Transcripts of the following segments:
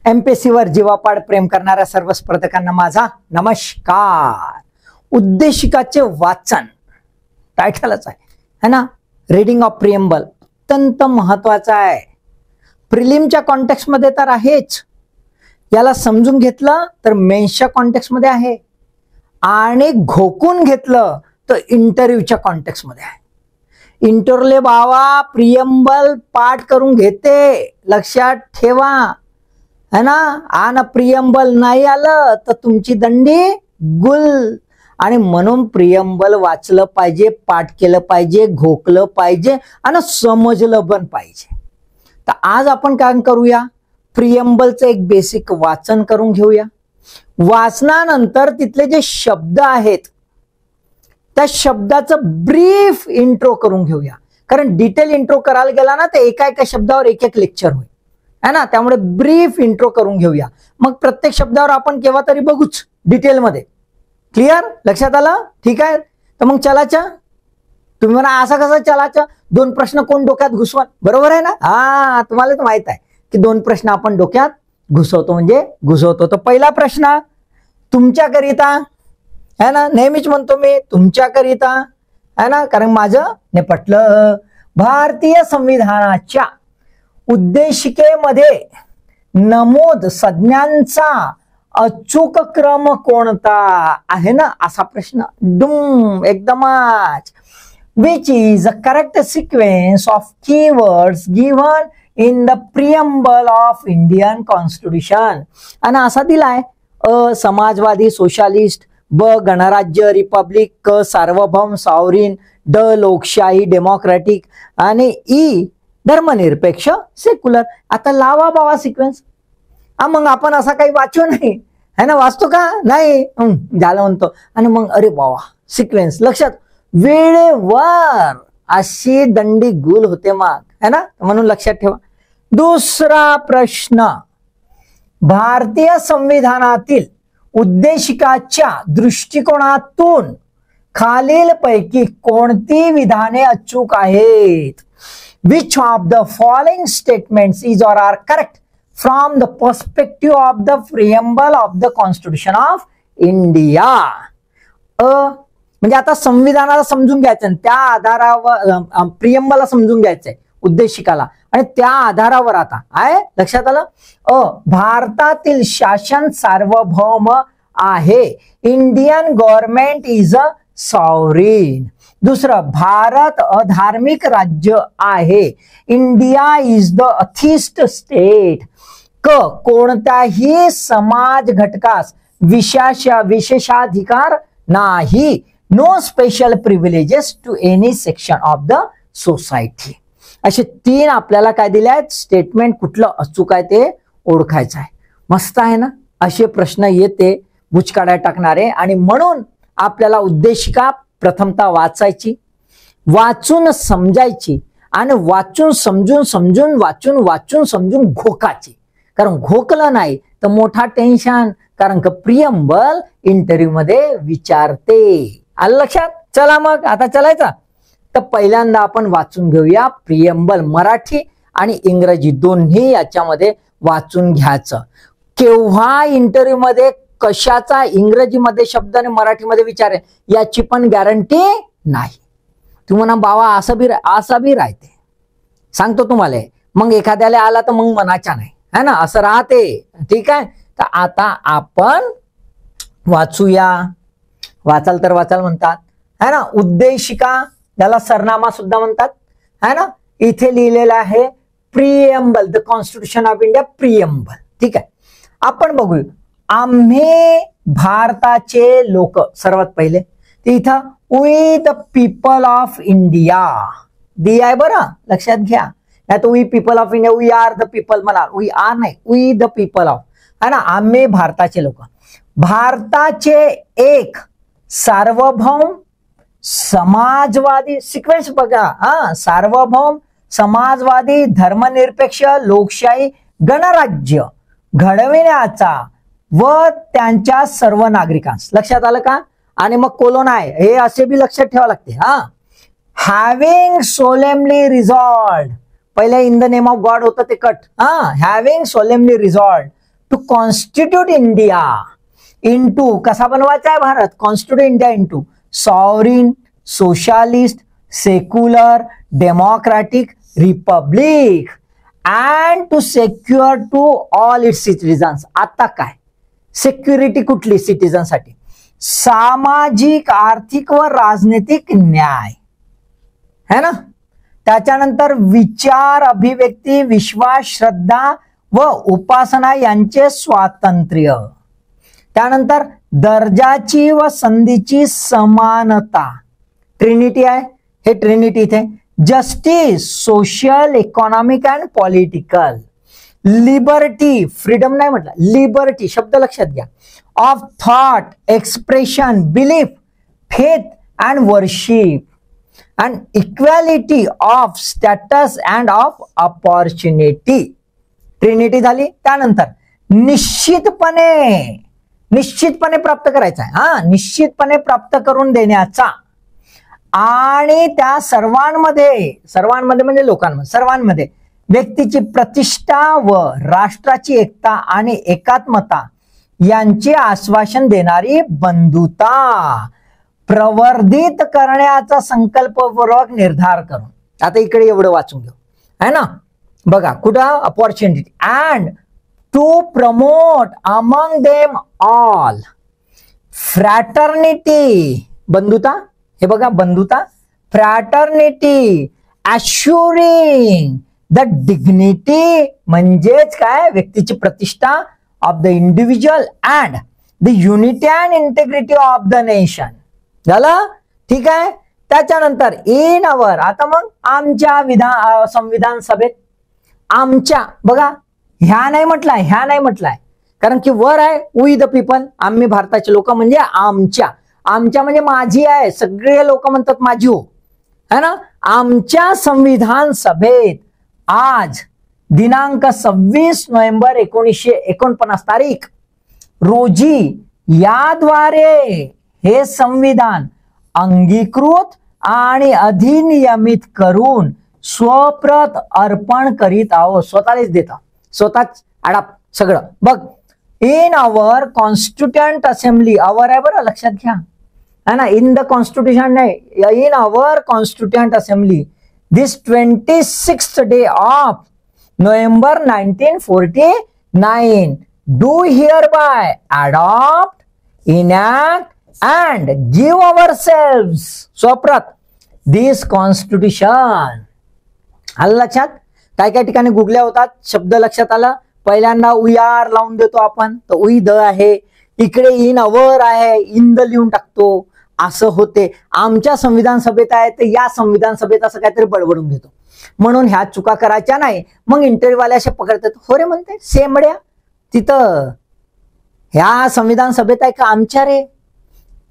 MPSC वर जीवापाड प्रेम करणाऱ्या सर्व स्पर्धकांना माझा नमस्कार। उद्देशिकाचे वाचन टायटलच आहे ना, रीडिंग ऑफ प्रिएम्बल अत्यंत महत्वाचा आहे। प्रिलिमच्या कॉन्टेक्स्ट मध्ये तर आहेच, याला समजून घेतलं तर मेन्सच्या कॉन्टेक्स्ट मध्ये आहे आणि घोकून घेतलं तर इंटरव्ह्यूच्या कॉन्टेक्स्ट मध्ये आहे। इंटरव्ह्यूले बाबा प्रिएम्बल पाठ करून घेते, लक्षात ठेवा है ना। आणि प्रिएम्बल नाही आलं तर तुमची दंडी गुल। आणि म्हणून प्रिएम्बल वाचलं पाहिजे, पाठ केलं पाहिजे, घोकलं पाहिजे आणि समजलं पण पाहिजे। तर आज आपण काय करूया, प्रिएम्बलचं एक बेसिक वाचन करून घेऊया। वाचनानंतर तिथले जे शब्द आहेत त्या शब्दाचं ब्रीफ इंट्रो करून घेऊया, कारण डिटेल इंट्रो करायला गेला ना तर एका एका शब्दावर एक एक लेक्चर होईल है ना। त्यामुळे ब्रीफ इंट्रो करून घेऊया, मग प्रत्येक शब्दावर आपण केव्हा तरी बघूच डिटेल मध्ये। क्लिअर, लक्षात आलं? ठीक आहे, तर मग चलाच्या तुम्ही म्हणा असं कसं चलाच्या, दोन प्रश्न कोण डोक्यात घुसवा, बरोबर आहे ना। हा, तुम्हाला तर माहित आहे की दोन प्रश्न आपण डोक्यात घुसवतो म्हणजे घुसवतो। तर पहिला प्रश्न तुमच्याकरिता है ना, नेहमीच म्हणतो मी तुमच्याकरिता है ना, कारण माझं निपटलं। भारतीय संविधानाच्या उद्देशिकेमध्ये नमूद संज्ञांचा अचूक क्रम कोणता आहे ना, असा प्रश्न डुम एकदमच। Which is a correct sequence of keywords given in the preamble of Indian constitution. आणि असा दिलाय अ समाजवादी सोशलिस्ट, ब गणराज्य रिपब्लिक, क सार्वभौम सॉवरीन, ड लोकशाही डेमोक्रॅटिक आणि ई धर्मनिरपेक्ष सेक्युलर। आता लावा बाबा सिक्वेन्स। मग आपण असा काही वाचू नाही है ना, वाचतो का नाही झालं म्हणतो आणि मग अरे बाबा सिक्वेन्स लक्षात, वेळेवर अशी दंडी गुल होते मग है ना, म्हणून लक्षात ठेवा। दुसरा प्रश्न, भारतीय संविधानातील उद्देशिकाच्या दृष्टिकोनातून खालीलपैकी कोणती विधाने अचूक आहेत? Which of the following statements is or are correct from the perspective of the preamble of the Constitution of India? म्हणजे आता संविधानाला समजून घ्यायचं, त्या आधारावर प्रिएम्बलला समजून घ्यायचंय उद्देशिकाला, आणि त्या आधारावर आता आहे लक्षात आलं। भारतातील शासन सार्वभौम आहे, Indian government is a sovereign. दुसरं, भारत अधार्मिक राज्य आहे, India is the atheist state. क कोणत्याही समाज घटकास विशेषाधिकार नाही, no special privileges to any section of the society. असे तीन आपल्याला काय दिले आहेत स्टेटमेंट, कुठलं अचूक आहे ते ओळखायचं आहे। मस्त आहे ना, असे प्रश्न येते बुचकाड्या टाकणारे, आणि म्हणून आपल्याला उद्देशिका प्रथमतः वाचायची, वाचून समजायची आणि वाचून समजून वाचून समजून घोकाची, कारण घोकलं नाही तर मोठा टेन्शन, कारण का प्रिएम्बल इंटरव्ह्यू मध्ये विचारते। आलं लक्षात? चला मग आता चलायचा। तर पहिल्यांदा आपण वाचून घेऊया प्रिएम्बल, मराठी आणि इंग्रजी दोन्ही याच्यामध्ये वाचून घ्यायचं। केव्हा इंटरव्ह्यू मध्ये कशाचा इंग्रजीमध्ये शब्द आणि मराठीमध्ये विचारेल याची पण गॅरंटी नाही। तुम्ही म्हणा बाबा असं बी राहते, सांगतो तुम्हाला। मग एखाद्याला आला तर मग मनाच्या नाही है ना, असं राहते। ठीक आहे, तर आता आपण वाचूया। वाचाल तर वाचाल म्हणतात है ना, उद्देशिका त्याला सरनामा सुद्धा म्हणतात है ना। इथे लिहिलेलं आहे preamble, the constitution of India preamble. ठीक आहे, आपण बघूया। आम्ही भारताचे लोक, सर्वात पहिले ते इथं we the people of India the आहे बरं, लक्षात घ्या। नाही तर we people of India, we are the people, मला वी आर नाही, वी द पीपल ऑफ है ना, आम्ही भारताचे लोक। भारताचे एक सार्वभौम समाजवादी, सिक्वेन्स बघा हा, सार्वभौम समाजवादी धर्मनिरपेक्ष लोकशाही गणराज्य घडविण्याचा व त्यांच्या सर्व नागरिकांस, लक्षात आलं का? आणि मग कोलोन आहे, हे असे बी लक्षात ठेवावं लागते हा। हॅव्हिंग सोलेमली रिझॉल्व्ड, पहिले in the name of god होतं ते कट, हा, having solemnly resolved to constitute India into, कसा बनवायचा आहे भारत, constitute India into sovereign, socialist, secular, democratic republic and to secure to all its citizens. आता काय सिक्युरिटी कुठली सिटीजनसाठी, सामाजिक, आर्थिक व राजनैतिक न्याय है ना. त्याच्यानंतर विचार, अभिव्यक्ती, विश्वास, श्रद्धा व उपासना यांचे स्वातंत्र्य. त्यानंतर दर्जाची व संधीची समानता, ट्रिनिटी आहे, हे ट्रिनिटी इथे. Justice, social, economic and political. Liberty, freedom नाही म्हटलं, लिबर्टी शब्द लक्षात घ्या, of thought, expression, belief, faith and worship and equality of status and of opportunity. Trinity झाली. त्यानंतर निश्चितपणे, निश्चितपणे प्राप्त करायचा आहे, हा, निश्चितपणे प्राप्त करून देण्याचा. आणि त्या सर्वांमध्ये, सर्वांमध्ये म्हणजे लोकांमध्ये, सर्वांमध्ये व्यक्तीची प्रतिष्ठा व राष्ट्राची एकता आणि एकात्मता यांचे आश्वासन देणारी बंधुता प्रवर्धित करण्याचा संकल्पपूर्वक निर्धार करून. आता इकडे एवढं वाचून घेऊ है ना. बघा कुठं, opportunity and to promote among them all fraternity, बंधुता, हे बघा बंधुता, फ्रॅटर्निटी, अश्युरिंग द डिग्निटी म्हणजेच काय, व्यक्तीची प्रतिष्ठा, of the individual and the unity and integrity of the nation. झालं, ठीक आहे. त्याच्यानंतर इन अवर, आता मग आमच्या संविधान सभेत, आमच्या, बघा ह्या नाही म्हटलाय, ह्या नाही म्हटलाय, कारण की वर आहे वी द पीपल, आम्ही भारताचे लोक, म्हणजे आमच्या, आमच्या म्हणजे माझी आहे, सगळे लोक म्हणतात माझी हो है ना. आमच्या संविधान सभेत आज दिनांक 26 नोव्हेंबर 1949 तारीख रोजी याद्वारे हे संविधान अंगीकृत आणि अधिनियमित करून स्वप्रत अर्पण करीत आहोत. स्वतःलाच देता, स्वतःच अडाप सगळं. बघ, in our constituent assembly, our आहे बरं, लक्षात घ्या है ना, इन द कॉन्स्टिट्यूशन नाही, in our constituent assembly this 26th day of November 1949 do hereby adopt, enact and give ourselves स्वप्रत this constitution. आलं लक्षात. काय काय ठिकाणी गुगल्या होतात, शब्द लक्षात आला. पहिल्यांदा वी आर लावून देतो आपण, तर वी द आहे, इकडे इन अवर आहे, इन द लिहून टाकतो, असं होते. आमच्या संविधान सभेत आहे तर या संविधान सभेत असं काहीतरी बडबडून घेतो, म्हणून ह्या चुका करायच्या नाही. मग इंटरव्ह्यूवाले असे पकडतात, हो रे म्हणते सेमड्या, तिथं ह्या संविधान सभेत आहे का आमच्या रे,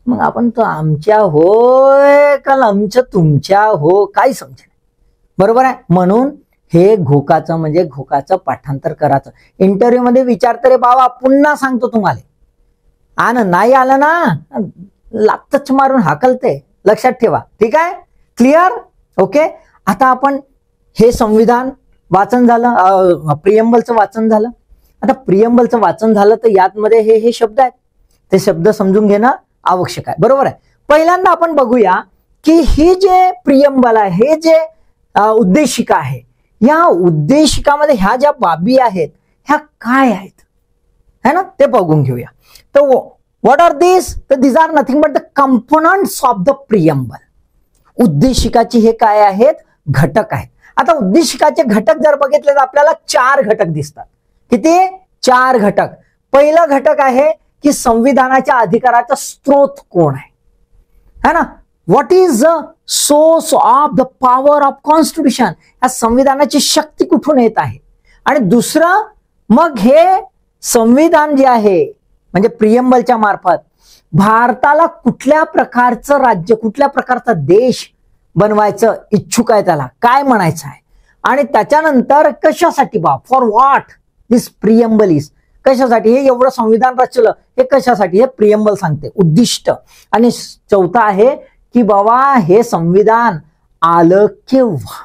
मग आपण तो आमच्या होय का आमचं तुमच्या हो, काही समजे नाही, बरोबर आहे. म्हणून हे घोकाचं म्हणजे घोकाचं पाठांतर करायचं. इंटरव्ह्यू मध्ये विचारतं रे बाबा, पुन्हा सांगतो तुम्हाला, आणि नाही आलं ना लागतच मारून हाकलते, लक्षात ठेवा, ठीक आहे, क्लिअर, ओके. आता आपण हे संविधान वाचन झालं, प्रियम्बलचं वाचन झालं. आता प्रियम्बलचं वाचन झालं तर यात मध्ये हे शब्द आहेत, ते शब्द समजून घेणं आवश्यक आहे, बरोबर आहे. पहिल्यांदा आपण बघूया की ही जे प्रियम्बल आहे, हे जे उद्देशिका आहे, या उद्देशिकामध्ये ह्या ज्या बाबी आहेत ह्या काय आहेत है ना, ते बघून घेऊया. तर व्हॉट आर दिस, तर this are nothing but the components of the preamble. उद्देशिकाचे हे काय आहेत, घटक आहेत. आता उद्देशिकाचे घटक जर बघितले तर आपल्याला 4 घटक दिसतात. किती, 4 घटक. पहिला घटक आहे की संविधानाच्या अधिकाराचा स्रोत कोण आहे, है ना, what is the source of the power of constitution, या संविधानाची शक्ती कुठून येत आहे. आणि दुसरं मग हे संविधान जे आहे म्हणजे प्रियम्बलच्या मार्फत भारताला कुठल्या प्रकारचं राज्य, कुठल्या प्रकारचा देश बनवायचं इच्छुक आहे, त्याला काय म्हणायचं आहे, आणि त्याच्यानंतर कशासाठी बा, for what this preamble is, कशासाठी हे एवढं संविधान रचलं, हे कशासाठी, हे प्रियम्बल सांगते उद्दिष्ट. आणि चौथा आहे की बाबा हे संविधान आलं केव्हा,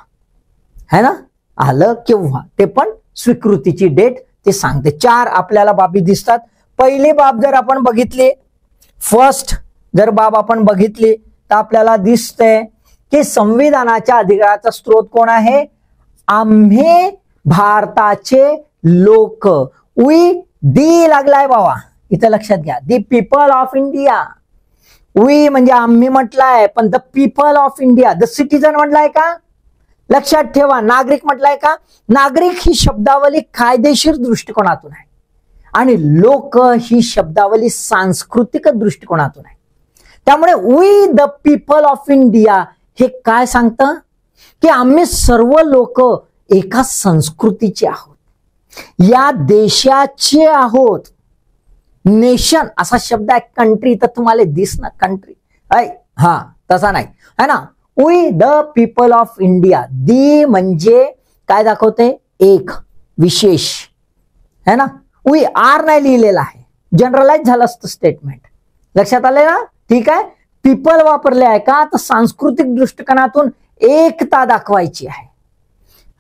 है ना, आलं केव्हा, ते पण स्वीकृतीची डेट ते सांगते. 4 आपल्याला बाबी दिसतात. पहिली बाब जर आपण बघितली, फर्स्ट जर बाब आपण बघितली तर आपल्याला दिसतंय की संविधानाच्या अधिकाराचा स्रोत कोण आहे? आम्ही भारताचे लोक. वी दी लागलाय बाबा, इथं लक्षात घ्या. The people of India. We म्हणजे आम्ही म्हटलंय, पण the people of India, the citizen म्हटलंय का? लक्षात ठेवा. नागरिक म्हटलंय का? नागरिक ही शब्दावली कायदेशीर दृष्टिकोनातून आहे आणि लोक ही शब्दावली सांस्कृतिक दृष्टिकोनातून आहे. त्यामुळे we the people of India हे काय सांगतं की आम्ही सर्व लोक एका संस्कृतीचे आहोत, या देशाचे आहोत. नेशन असा शब्द आहे, कंट्री तर तुम्हाला दिसणार कंट्री हा तसा नाही है ना. We the people of India. The म्हणजे काय दाखवते? एक विशेष है ना. वी आर नाही लिहिलेला आहे, जनरलाइज झालं असतं स्टेटमेंट. लक्षात आले ना? ठीक आहे. पीपल वापरले आहे का? तर सांस्कृतिक दृष्टिकोनातून एकता दाखवायची आहे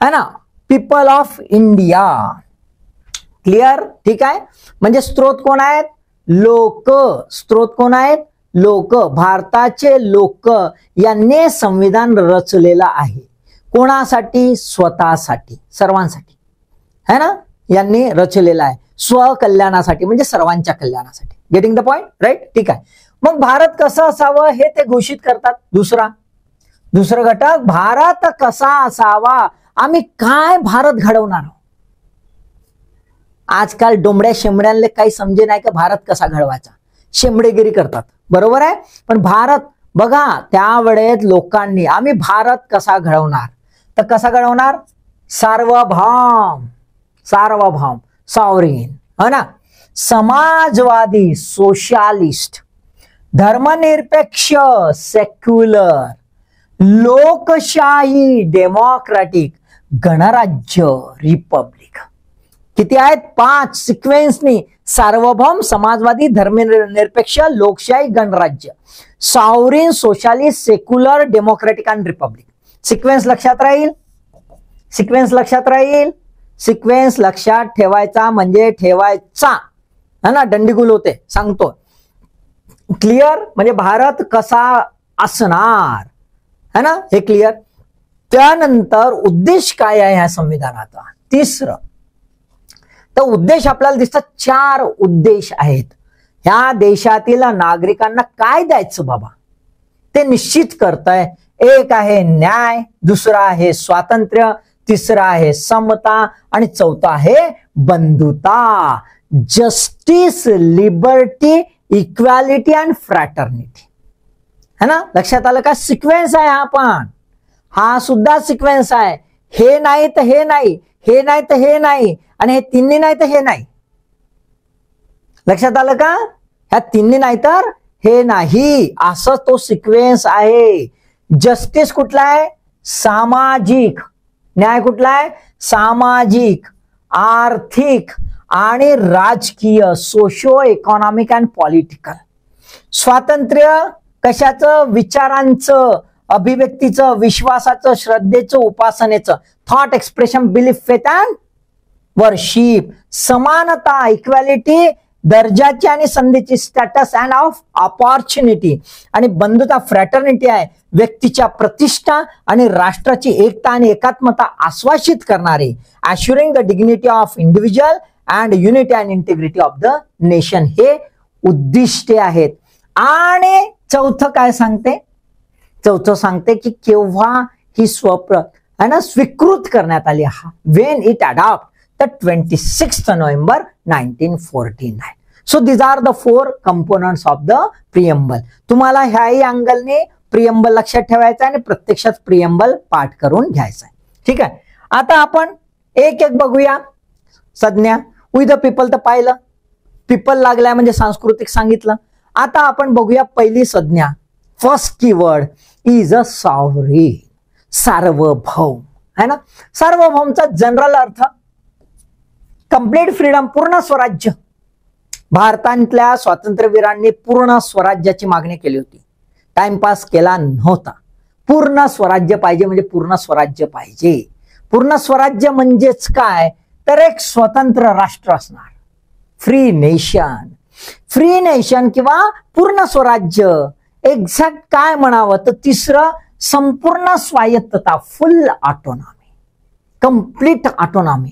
है ना. People of India. क्लिअर? ठीक आहे. म्हणजे स्त्रोत कोण आहेत? लोक. स्त्रोत कोण आहेत? लोक. भारताचे लोक यांनी संविधान रचलेलं आहे. कोणासाठी? स्वतःसाठी, सर्वांसाठी है ना. यांनी रचलेलं आहे स्वकल्याणासाठी, म्हणजे सर्वांच्या कल्याणासाठी. Getting the point? राईट. ठीक आहे. मग भारत कसं असावं हे ते घोषित करतात. दुसरं घटक, भारत कसा असावा. आम्ही काय भारत घडवणार आहोत. आजकाल डोंबड्या शेंबड्यांना काही समजे नाही का भारत कसा घडवायचा, शेंबडेगिरी करतात. बरोबर आहे. पण भारत बघा, त्यावेळेस लोकांनी आम्ही भारत कसा घडवणार, तर कसा घडवणार? सार्वभौम, सॉवरेन है ना. समाजवादी, सोशलिस्ट, धर्मनिरपेक्ष, सेक्युलर, लोकशाही, डेमोक्रॅटिक, गणराज्य, रिपब्लिक. किती आहेत? 5 सिक्वेन्सनी. सार्वभौम, समाजवादी, धर्मनिरपेक्ष, लोकशाही, गणराज्य, सॉवरेन, सोशलिस्ट, सेक्युलर, डेमोक्रॅटिक आणि रिपब्लिक. सिक्वेन्स लक्षात राहील. सिक्वेन्स लक्षात ठेवायचा म्हणजे ठेवायचा है ना. दंडीगुल होते सांगतो. क्लिअर? म्हणजे भारत कसा असणार है ना, हे क्लिअर. त्यानंतर उद्देश काय आहे ह्या संविधानाचा? तिसरं तर उद्देश आपल्याला दिसतात. 4 उद्देश आहेत. ह्या देशातील नागरिकांना काय द्यायचं बाबा ते निश्चित करतंय. एक आहे न्याय, दुसरा आहे स्वातंत्र्य, तिसरा आहे समता आणि चौथा आहे बंधुता. Justice, liberty, equality and fraternity है ना. लक्षात आलं का? सिक्वेन्स आहे हा, पण हा सुद्धा सिक्वेन्स आहे. हे नाही तर हे नाही, हे नाही तर हे नाही, आणि हे तिन्ही नाही तर हे नाही. लक्षात आलं का? ह्या तिन्ही नाही तर हे नाही, असं तो सिक्वेन्स आहे. जस्टिस कुठला आहे? सामाजिक. न्याय कुठला आहे? सामाजिक, आर्थिक आणि राजकीय, सोशो इकॉनॉमिक अँड पॉलिटिकल. स्वातंत्र्य कशाचं? विचारांचं, अभिव्यक्तीचं, विश्वासाचं, श्रद्धेचं, उपासनेचं, thought expression, belief, faith and worship. समानता, इक्वॅलिटी, दर्जाची आणि संधीची, स्टॅटस अँड ऑफ ऑपॉर्च्युनिटी. आणि बंधुता, फ्रॅटर्निटी आहे व्यक्तीच्या प्रतिष्ठा आणि राष्ट्राची एकता आणि एकात्मता आश्वासित करणारी. Assuring the dignity of individual and unity and integrity of the nation. हे उद्दिष्टे आहेत. आणि चौथं काय सांगते? चौथं सांगते की केव्हा ही है ना स्वीकृत करण्यात आली. हा when it adopt the 26 November 1949. So these are the 4 components of the preamble. तुम्हाला ह्याही अँगलने प्रिएम्बल लक्षात ठेवायचा आणि प्रत्यक्षात प्रिएम्बल पाठ करून घ्यायचा आहे. ठीक आहे. आता आपण एक एक बघूया संज्ञा. वी द पीपल तर पाहिलं, पीपल लागलाय म्हणजे सांस्कृतिक सांगितलं. आता आपण बघूया पहिली संज्ञा. First keyword is a sovereign, सार्वभौम है ना. सार्वभौमचा जनरल अर्थ कंप्लीट फ्रीडम, पूर्ण स्वराज्य. भारतातल्या स्वातंत्र्यवीरांनी पूर्ण स्वराज्याची मागणी केली होती, टाइमपास केला नव्हता. पूर्ण स्वराज्य पाहिजे म्हणजे पूर्ण स्वराज्य पाहिजे. पूर्ण स्वराज्य म्हणजेच काय तर एक स्वतंत्र राष्ट्र असणार, फ्री नेशन. फ्री नेशन किंवा पूर्ण स्वराज्य, एक्झॅक्ट काय म्हणावं तर तिसरं संपूर्ण स्वायत्तता, फुल ऑटोनॉमी, कंप्लीट ऑटोनॉमी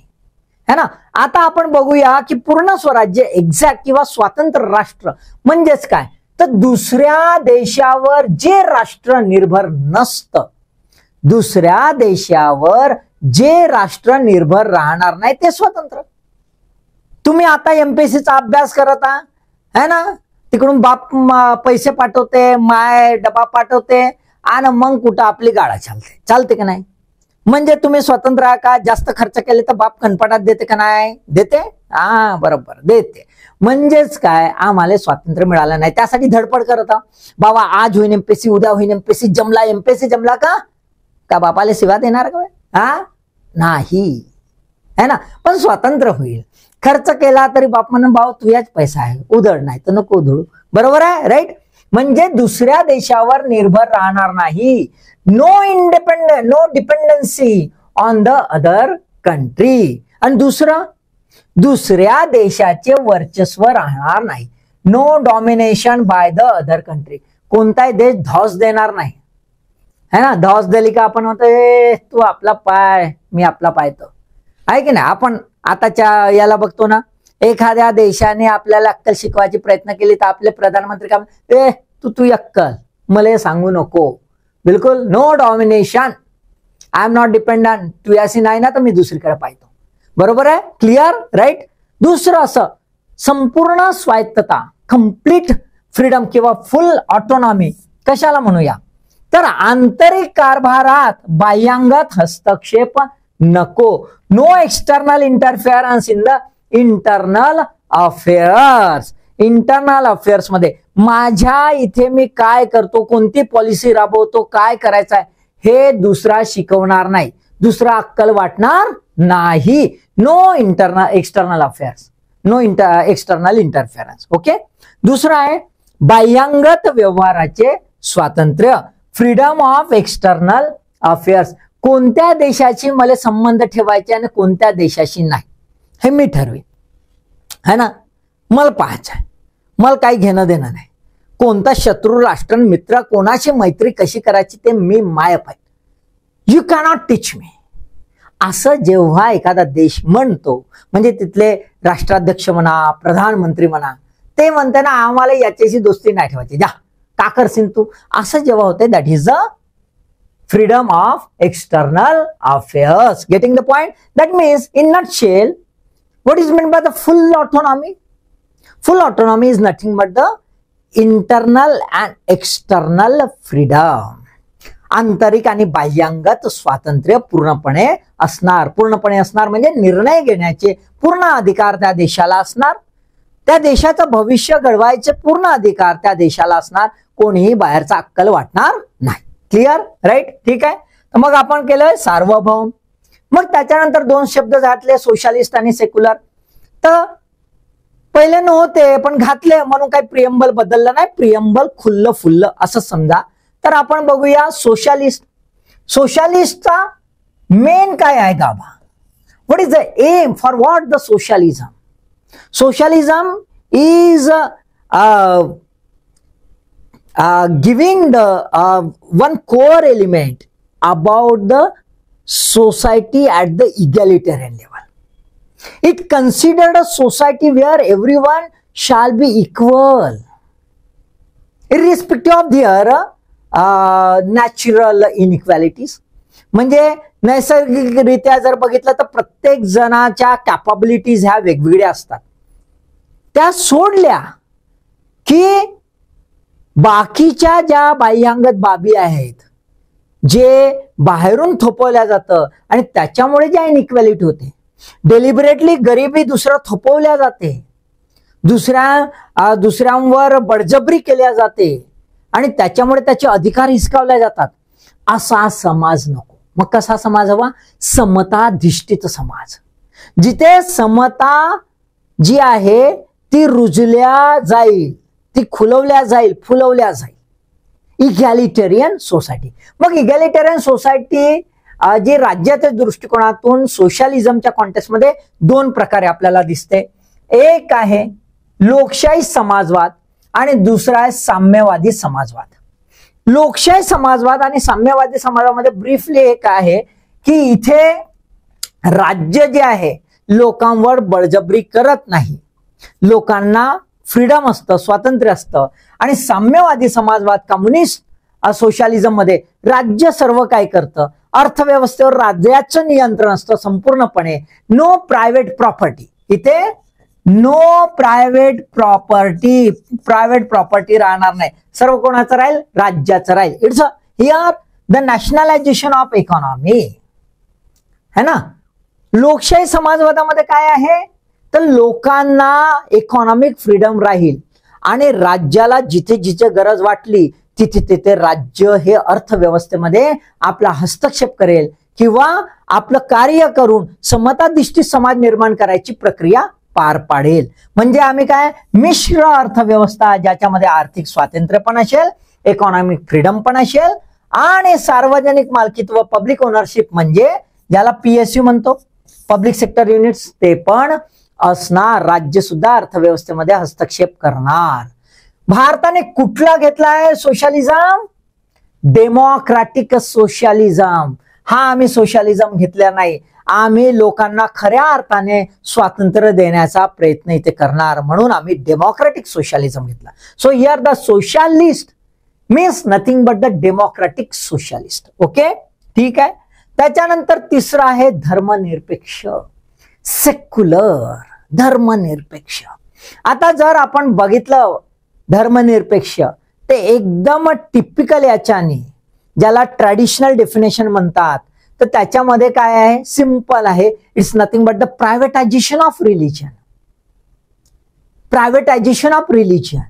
है ना. आता आपण बघूया की पूर्ण स्वराज्य एक्झॅक्ट किंवा स्वतंत्र राष्ट्र म्हणजेच काय तर दुसऱ्या देशावर जे राष्ट्र निर्भर नसतं, दुसऱ्या देशावर जे राष्ट्र निर्भर राहणार नाही ते स्वतंत्र. तुम्ही आता एमपीएससीचा अभ्यास करत आहे ना, तिकडून बाप पैसे पाठवते, माय डबा पाठवते आणि मग कुठं आपली गाडा चालते का नाही. म्हणजे तुम्ही स्वतंत्र आहात का. जास्त खर्च केले तर बाप कनपटात देते का नाही, देते. हा बरोबर देते. म्हणजेच काय आम्हाला स्वातंत्र्य मिळालं नाही, त्यासाठी धडपड करत बाबा. आज होईन एमपीएससी, उद्या होईन एमपीएससी, एमपीएससी जमला का बापाला सेवा देणार का हा नाही है ना. पण स्वातंत्र्य होईल. खर्च केला तरी बाप म्हणून भाऊ तुझ्याच पैसा आहे, उधळ नाही तर नको उधळू. बरोबर आहे राईट. म्हणजे दुसऱ्या देशावर निर्भर राहणार नाही. No dependency on the other country. आणि दुसऱ्या देशाचे वर्चस्व राहणार नाही. No domination by the other country. कोणताही देश धॉस देणार नाही है ना. धॉस दिली का आपण म्हणतो तू आपला पाय मी आपला पायतो आहे की नाही. आपण आताच्या याला बघतो ना, एखाद्या देशाने आपल्याला अक्कल शिकवायची प्रयत्न केली तर आपले प्रधानमंत्री काय तू अक्कल मला सांगू नको. बिलकुल no domination. I am not dependent. तू याशी नाही ना तर मी दुसरीकडे पाहतो. बरोबर आहे. Clear right. दुसरं असं संपूर्ण स्वायत्तता, कम्प्लीट फ्रीडम किंवा फुल ऑटोनॉमी. कशाला म्हणूया तर आंतरिक कारभारात बाह्यांगत हस्तक्षेप नको. No external interference in the internal affairs. Internal affairs मध्ये माझ्या इथे मी काय करतो, कोणती पॉलिसी राबवतो, काय करायचं आहे हे दुसरा शिकवणार नाही, दुसरा अक्कल वाटणार नाही. No external affairs, no external interference. Okay. दुसरा आहे बाह्यांगत व्यवहाराचे स्वातंत्र्य, फ्रीडम ऑफ एक्सटर्नल अफेअर्स. कोणत्या देशाशी मला संबंध ठेवायचे आणि कोणत्या देशाशी नाही हे मी ठरवेन है ना. मला पाहायचं आहे, मला काही घेणं देणं नाही. कोणता शत्रू राष्ट्र मित्र कोणाशी मैत्री कशी करायची ते मी माय पाहिजे. You cannot teach me. असं जेव्हा एखादा देश म्हणतो म्हणजे तिथले राष्ट्राध्यक्ष म्हणा, प्रधानमंत्री म्हणा, ते म्हणते ना आम्हाला याच्याशी दोस्ती नाही ठेवायची, जा का करशील तू, असं जेव्हा होते that is a freedom of external affairs. Getting the point? That means in nutshell, what is meant by the full autonomy? Full autonomy is nothing but the internal and external freedom. आंतरिक आणि बाह्यांगत स्वातंत्र्य पूर्णपणे असणार म्हणजे निर्णय घेण्याचे पूर्ण अधिकार त्या देशाला असणार. त्या देशाचं भविष्य घडवायचे पूर्ण अधिकार त्या देशाला असणार. कोणीही बाहेरचा अक्कल वाटणार नाही. Clear right. ठीक आहे. तर मग आपण केलंय सार्वभौम. मग त्याच्यानंतर दोन शब्द घातले सोशलिस्ट आणि सेक्युलर. तर पहिले नव्हते पण घातले म्हणून काही प्रियम्बल बदललं नाही, प्रियम्बल खुल्लं फुल्लं असं समजा. तर आपण बघूया सोशलिस्ट. सोशलिस्टचा मेन काय आहे गाभा. What is the aim for what the socialism. Socialism is giving the one core element about the society at the egalitarian level. It considered a society where everyone shall be equal irrespective of their natural inequalities. म्हणजे नैसर्गिकरित्या जर बघितलं तर प्रत्येक जणाच्या capabilities ह्या वेगवेगळ्या असतात. त्या सोडल्या की बाकीच्या ज्या बाह्यांगत बाबी आहेत जे बाहेरून थोपवल्या जातं आणि त्याच्यामुळे ज्या इनइक्वॅलिटी होते, डेलिबरेटली गरिबी दुसरं थोपवल्या जाते, दुसऱ्यांवर बळजबरी केल्या जाते आणि त्याच्यामुळे त्याचे अधिकार हिसकावले जातात, असा समाज नको. मग कसा समाज हवा? समताधिष्ठित समाज, जिथे समता जी आहे ती रुजल्या जाईल, ती खुलवल्या जाईल, फुलवल्या जाईल. इगॅलिटेरियन सोसायटी. मग इगॅलिटेरियन सोसायटी जे राज्याच्या दृष्टिकोनातून सोशलिझमच्या कॉन्टेक्स्टमध्ये दोन प्रकारे आपल्याला दिसते. एक आहे लोकशाही समाजवाद आणि दुसरा आहे साम्यवादी समाजवाद. लोकशाही समाजवाद आणि साम्यवादी समाजामध्ये ब्रीफली एक आहे की इथे राज्य जे आहे लोकांवर बळजबरी करत नाही, लोकांना फ्रीडम असतं, स्वातंत्र्य असतं. आणि साम्यवादी समाजवाद कम्युनिस्ट सोशलिझम मध्ये राज्य सर्व काय करतं, अर्थव्यवस्थेवर राज्याचं नियंत्रण असतं संपूर्णपणे. नो प्रायव्हेट प्रॉपर्टी, इथे नो प्रायव्हेट प्रॉपर्टी राहणार नाही, सर्व कोणाचं राहील, राज्याचं राहील. It's here the nationalisation of economy है ना. लोकशाही समाजवादामध्ये काय आहे तर लोकांना इकॉनॉमिक फ्रीडम राहील आणि राज्याला जिथे जिथे गरज वाटली तिथे तिथे राज्य हे अर्थव्यवस्थेमध्ये आपला हस्तक्षेप करेल किंवा आपलं कार्य करून समताधिष्ठित समाज निर्माण करायची प्रक्रिया पार पाडेल. म्हणजे आम्ही काय, मिश्र अर्थव्यवस्था ज्याच्यामध्ये आर्थिक स्वातंत्र्य पण असेल, इकॉनॉमिक फ्रीडम पण असेल आणि सार्वजनिक मालकीत्व पब्लिक ओनरशिप म्हणजे ज्याला PSU म्हणतो, पब्लिक सेक्टर युनिट्स, ते पण असणार. राज्य सुद्धा अर्थव्यवस्थेमध्ये हस्तक्षेप करणार. भारताने कुठला घेतलाय सोशलिझम, डेमोक्रॅटिक सोशलिझम. हा आम्ही सोशलिझम घेतला नाही, आम्ही लोकांना खऱ्या अर्थाने स्वातंत्र्य देण्याचा प्रयत्न इथे करणार, म्हणून आम्ही डेमोक्रॅटिक सोशलिझम घेतला. So here the socialist means nothing but the democratic socialist. Okay, ठीक आहे. त्याच्यानंतर तिसरं आहे धर्मनिरपेक्ष, सेक्युलर, धर्मनिरपेक्ष. आता जर आपण बघितलं धर्मनिरपेक्ष ते एकदम टिपिकल याच्याने ज्याला ट्रॅडिशनल डेफिनेशन म्हणतात, तर त्याच्यामध्ये काय आहे, सिंपल आहे. It's nothing but the privatisation of religion. Privatisation of religion,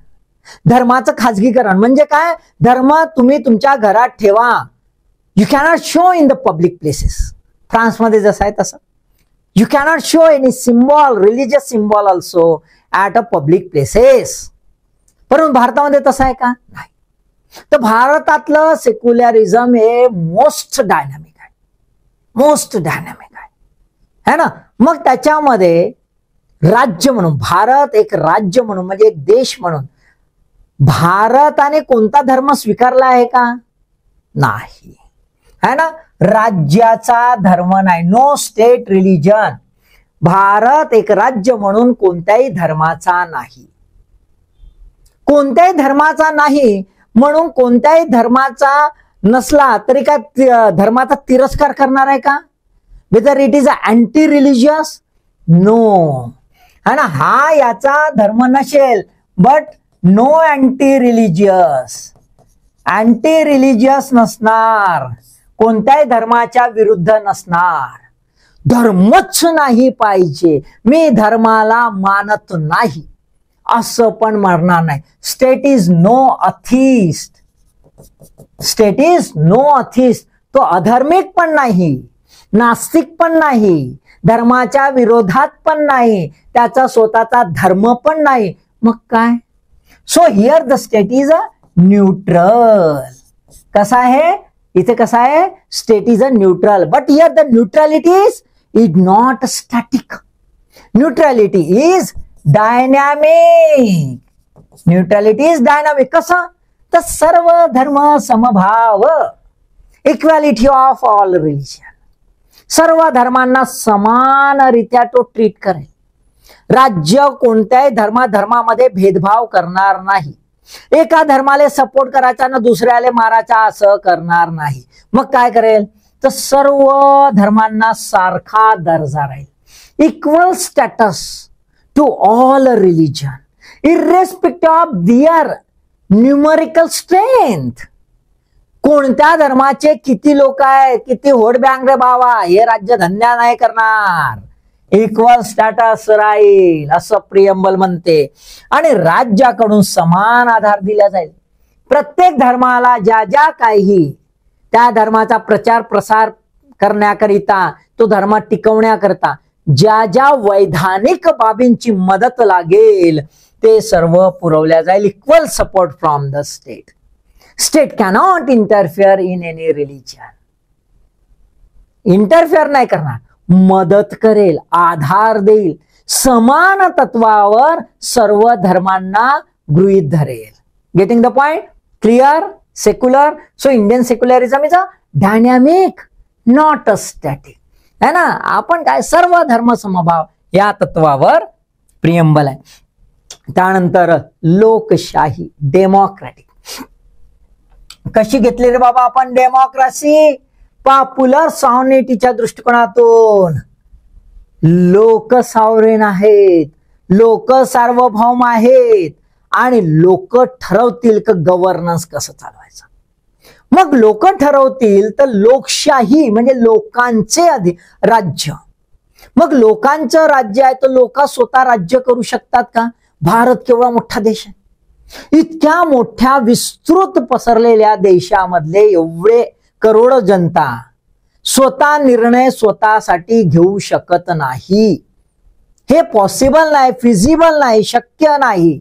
धर्माचं खाजगीकरण. म्हणजे काय, धर्म तुम्ही तुमच्या घरात ठेवा, you cannot show in the public places. फ्रान्समध्ये जसं आहे तसं you cannot show any symbol, religious symbol also at a public places. परंतु भारतामध्ये तसं आहे का, नाही. तर भारतातलं सेक्युलरिझम हे मोस्ट डायनामिक आहे, मोस्ट डायनामिक आहे ना. मग त्याच्यामध्ये राज्य म्हणून, भारत एक राज्य म्हणून म्हणजे एक देश म्हणून भारताने कोणता धर्म स्वीकारला आहे का, नाही, है ना. राज्याचा धर्म नाही, नो स्टेट रिलिजन. भारत एक राज्य म्हणून कोणत्याही धर्माचा नाही, कोणत्याही धर्माचा नाही. म्हणून कोणत्याही धर्माचा नसला तरी काय धर्माचा तिरस्कार करणार आहे का, whether it is anti religious, no, है ना. हा याचा धर्म नसेल but no anti religious, anti religious नसणार, कोणत्याही धर्माच्या विरुद्ध नसणार. धर्मच नाही पाहिजे, मी धर्माला मानत नाही असं पण म्हणणार नाही. State is no atheist, state is no atheist. तो अधार्मिक पण नाही, नास्तिक पण नाही, धर्माच्या विरोधात पण नाही, त्याचा स्वतःचा धर्म पण नाही. मग काय, so here the state is a neutral. कसा आहे इथे, कसा आहे, state is a neutral. But here the neutrality is not static, neutrality is dynamic. Neutrality is dynamic. कसं, तर सर्व धर्म समभाव, इक्वॅलिटी ऑफ ऑल रिलिजन, सर्व धर्मांना समानरित्या तो ट्रीट करेल. राज्य कोणत्याही धर्मामध्ये भेदभाव करणार नाही. एका धर्माला सपोर्ट करायचा ना दुसऱ्याला मारायचा असं करणार नाही. मग काय करेल, तर सर्व धर्मांना सारखा दर्जा राहील, equal status to all religion irrespective of their numerical strength. कोणत्या धर्माचे किती लोक आहेत, किती होडबँग रे बाबा, हे राज्य धंदा नाही करणार, इक्वल स्टॅटस राहील असं प्रियंबल म्हणते. आणि राज्याकडून समान आधार दिला जाईल. प्रत्येक धर्माला ज्या ज्या काही त्या धर्माचा प्रचार प्रसार करण्याकरिता, तो धर्म टिकवण्याकरता ज्या ज्या वैधानिक बाबींची मदत लागेल ते सर्व पुरवल्या जाईल. Equal support from the state. State cannot interfere in any religion. Interfere नाही करणार, मदत करेल, आधार देईल, समान तत्वावर सर्व धर्मांना गृहीत धरेल. Getting the point? Clear? Secular. So Indian secularism is a dynamic, not a static. है ना? आपण काय सर्व धर्म समभाव या तत्वावर प्रियंबल आहे. त्यानंतर लोकशाही, डेमोक्रॅटिक. कशी घेतली रे बाबा आपण डेमोक्रेसी? पॉप्युलर सॉव्हरेनिटीच्या दृष्टिकोनातून. लोक सॉव्हरेन आहेत, लोक सार्वभौम आहेत आणि लोक ठरवतील की गव्हर्नन्स कसं चालवायचं. मग लोक ठरवतील तर लोकशाही म्हणजे लोकांचे राज्य. मग लोकांचं राज्य आहे तर लोक स्वतः राज्य करू शकतात का? भारत केवढा मोठा देश आहे. इतक्या मोठ्या विस्तृत पसरलेल्या देशामधले एवढे करोडो जनता स्वतः निर्णय स्वतःसाठी घेऊ शकत नाही. हे पॉसिबल नाही, फिजिबल नाही, शक्य नाही.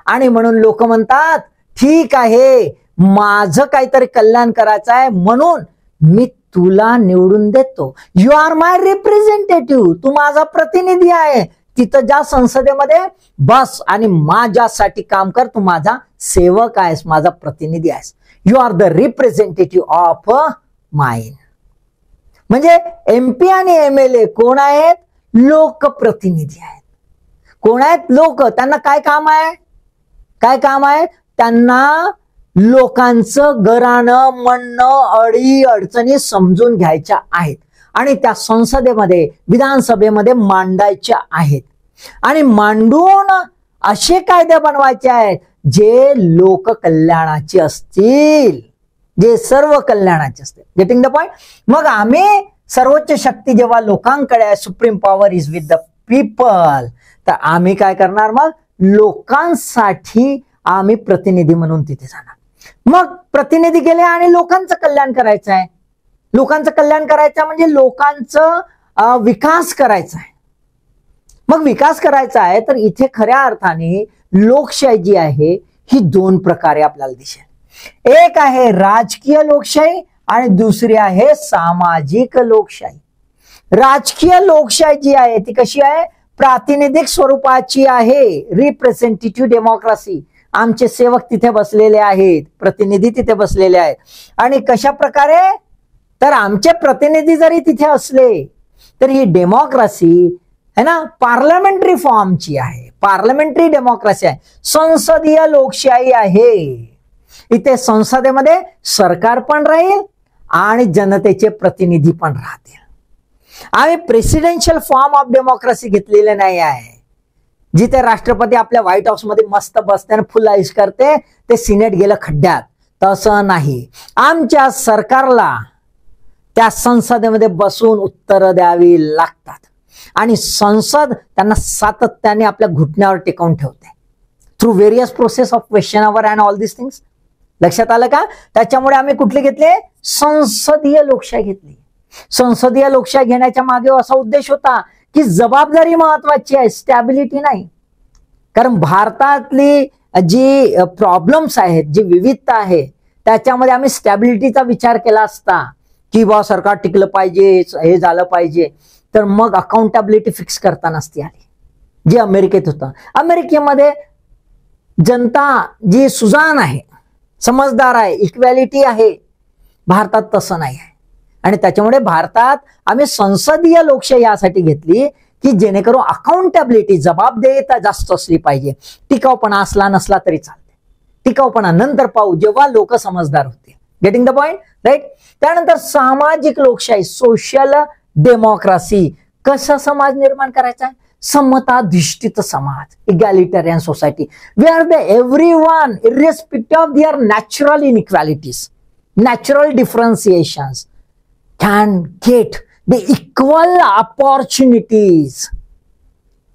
आणि म्हणून लोक म्हणतात ठीक आहे, माझं काहीतरी कल्याण करायचं आहे म्हणून मी तुला निवडून देतो. You are my representative. तू माझा प्रतिनिधी आहे. तिथं ज्या संसदेमध्ये बस आणि माझ्यासाठी काम कर. तू माझा सेवक आहेस, माझा प्रतिनिधी आहेस. You are the representative of mine. म्हणजे एमपी आणि एमएलए कोण आहेत? लोकप्रतिनिधी आहेत. कोण आहेत? लोक. त्यांना काय काम आहे? काय काम आहे? त्यांना लोकांचं घराणं, म्हणणं, अडी अडचणी समजून घ्यायच्या आहेत आणि त्या संसदेमध्ये, विधानसभेमध्ये मांडायच्या आहेत. आणि मांडून असे कायदे बनवायचे आहेत जे लोक कल्याणाचे असतील, जे सर्व कल्याणाचे असतील. Getting the point? मग आम्ही सर्वोच्च शक्ती जेव्हा लोकांकडे आहे, supreme power is with the people, तर आम्ही काय करणार? मग लोकांसाठी आम्ही प्रतिनिधी म्हणून तिथे जाणार. मग प्रतिनिधी गेले आणि लोकांचं कल्याण करायचं आहे. लोकांचं कल्याण करायचं म्हणजे लोकांचं विकास करायचा आहे. मग विकास करायचा आहे तर इथे खऱ्या अर्थाने लोकशाही जी आहे ही दोन प्रकारे आपल्याला दिसेल. एक आहे राजकीय लोकशाही आणि दुसरी आहे सामाजिक लोकशाही. राजकीय लोकशाही जी आहे ती कशी आहे? प्रातिनिधिक स्वरूपाची आहे. Representative democracy. आमचे सेवक तिथे बसलेले आहेत, प्रतिनिधी तिथे बसलेले आहेत. आणि कशा प्रकारे? तर आमचे प्रतिनिधी जरी तिथे असले तर ही डेमोक्रेसी है ना पार्लमेंटरी फॉर्मची आहे, पार्लमेंटरी डेमोक्रेसी आहे, संसदीय लोकशाही आहे. इथे संसदेमध्ये सरकार पण राहील आणि जनतेचे प्रतिनिधी पण राहतील. आम्ही प्रेसिडेन्शियल फॉर्म ऑफ डेमोक्रेसी घेतलेले नाही आहे, जिथे राष्ट्रपती आपल्या व्हाईट हाऊस मध्ये मस्त बसते आणि फुल आईश करते, ते सिनेट गेलं खड्ड्यात. तसं नाही. आमच्या सरकारला त्या संसदेमध्ये बसून उत्तरं द्यावी लागतात आणि संसद त्यांना सातत्याने आपल्या घुटण्यावर टेकवून ठेवते through various process of question our and all this things. लक्षात आलं का? त्याच्यामुळे आम्ही कुठले घेतले? संसदीय लोकशाही घेतली. संसदीय लोकशाही घेण्याच्या मागे असा उद्देश होता की जबाबदारी महत्वाची आहे, स्टॅबिलिटी नाही. कारण भारतातली जी प्रॉब्लेम्स आहेत, जी विविधता आहे, त्याच्यामध्ये आम्ही स्टॅबिलिटीचा विचार केला असता की बा सरकार टिकलं पाहिजे, हे झालं पाहिजे, तर मग अकाउंटेबिलिटी फिक्स करता नसती आली, जे अमेरिकेत होतं. अमेरिकेमध्ये जनता जी सुजाण आहे, समजदार आहे, इक्वॅलिटी आहे. भारतात तसं नाही आहे. आणि त्याच्यामुळे भारतात आम्ही संसदीय लोकशाही यासाठी घेतली की जेणेकरून अकाउंटेबिलिटी, जबाबदेहीता जास्त असली पाहिजे. टिकाऊपणा असला नसला तरी चालते. टिकाऊपणा नंतर पाहू जेव्हा लोक समजदार होते. Getting the point? राईट. त्यानंतर सामाजिक लोकशाही, सोशल डेमोक्रेसी. कसा समाज निर्माण करायचा आहे? समताधिष्ठित समाज, egalitarian society, where the everyone irrespective of their natural inequalities, natural differentiations can get the equal opportunities.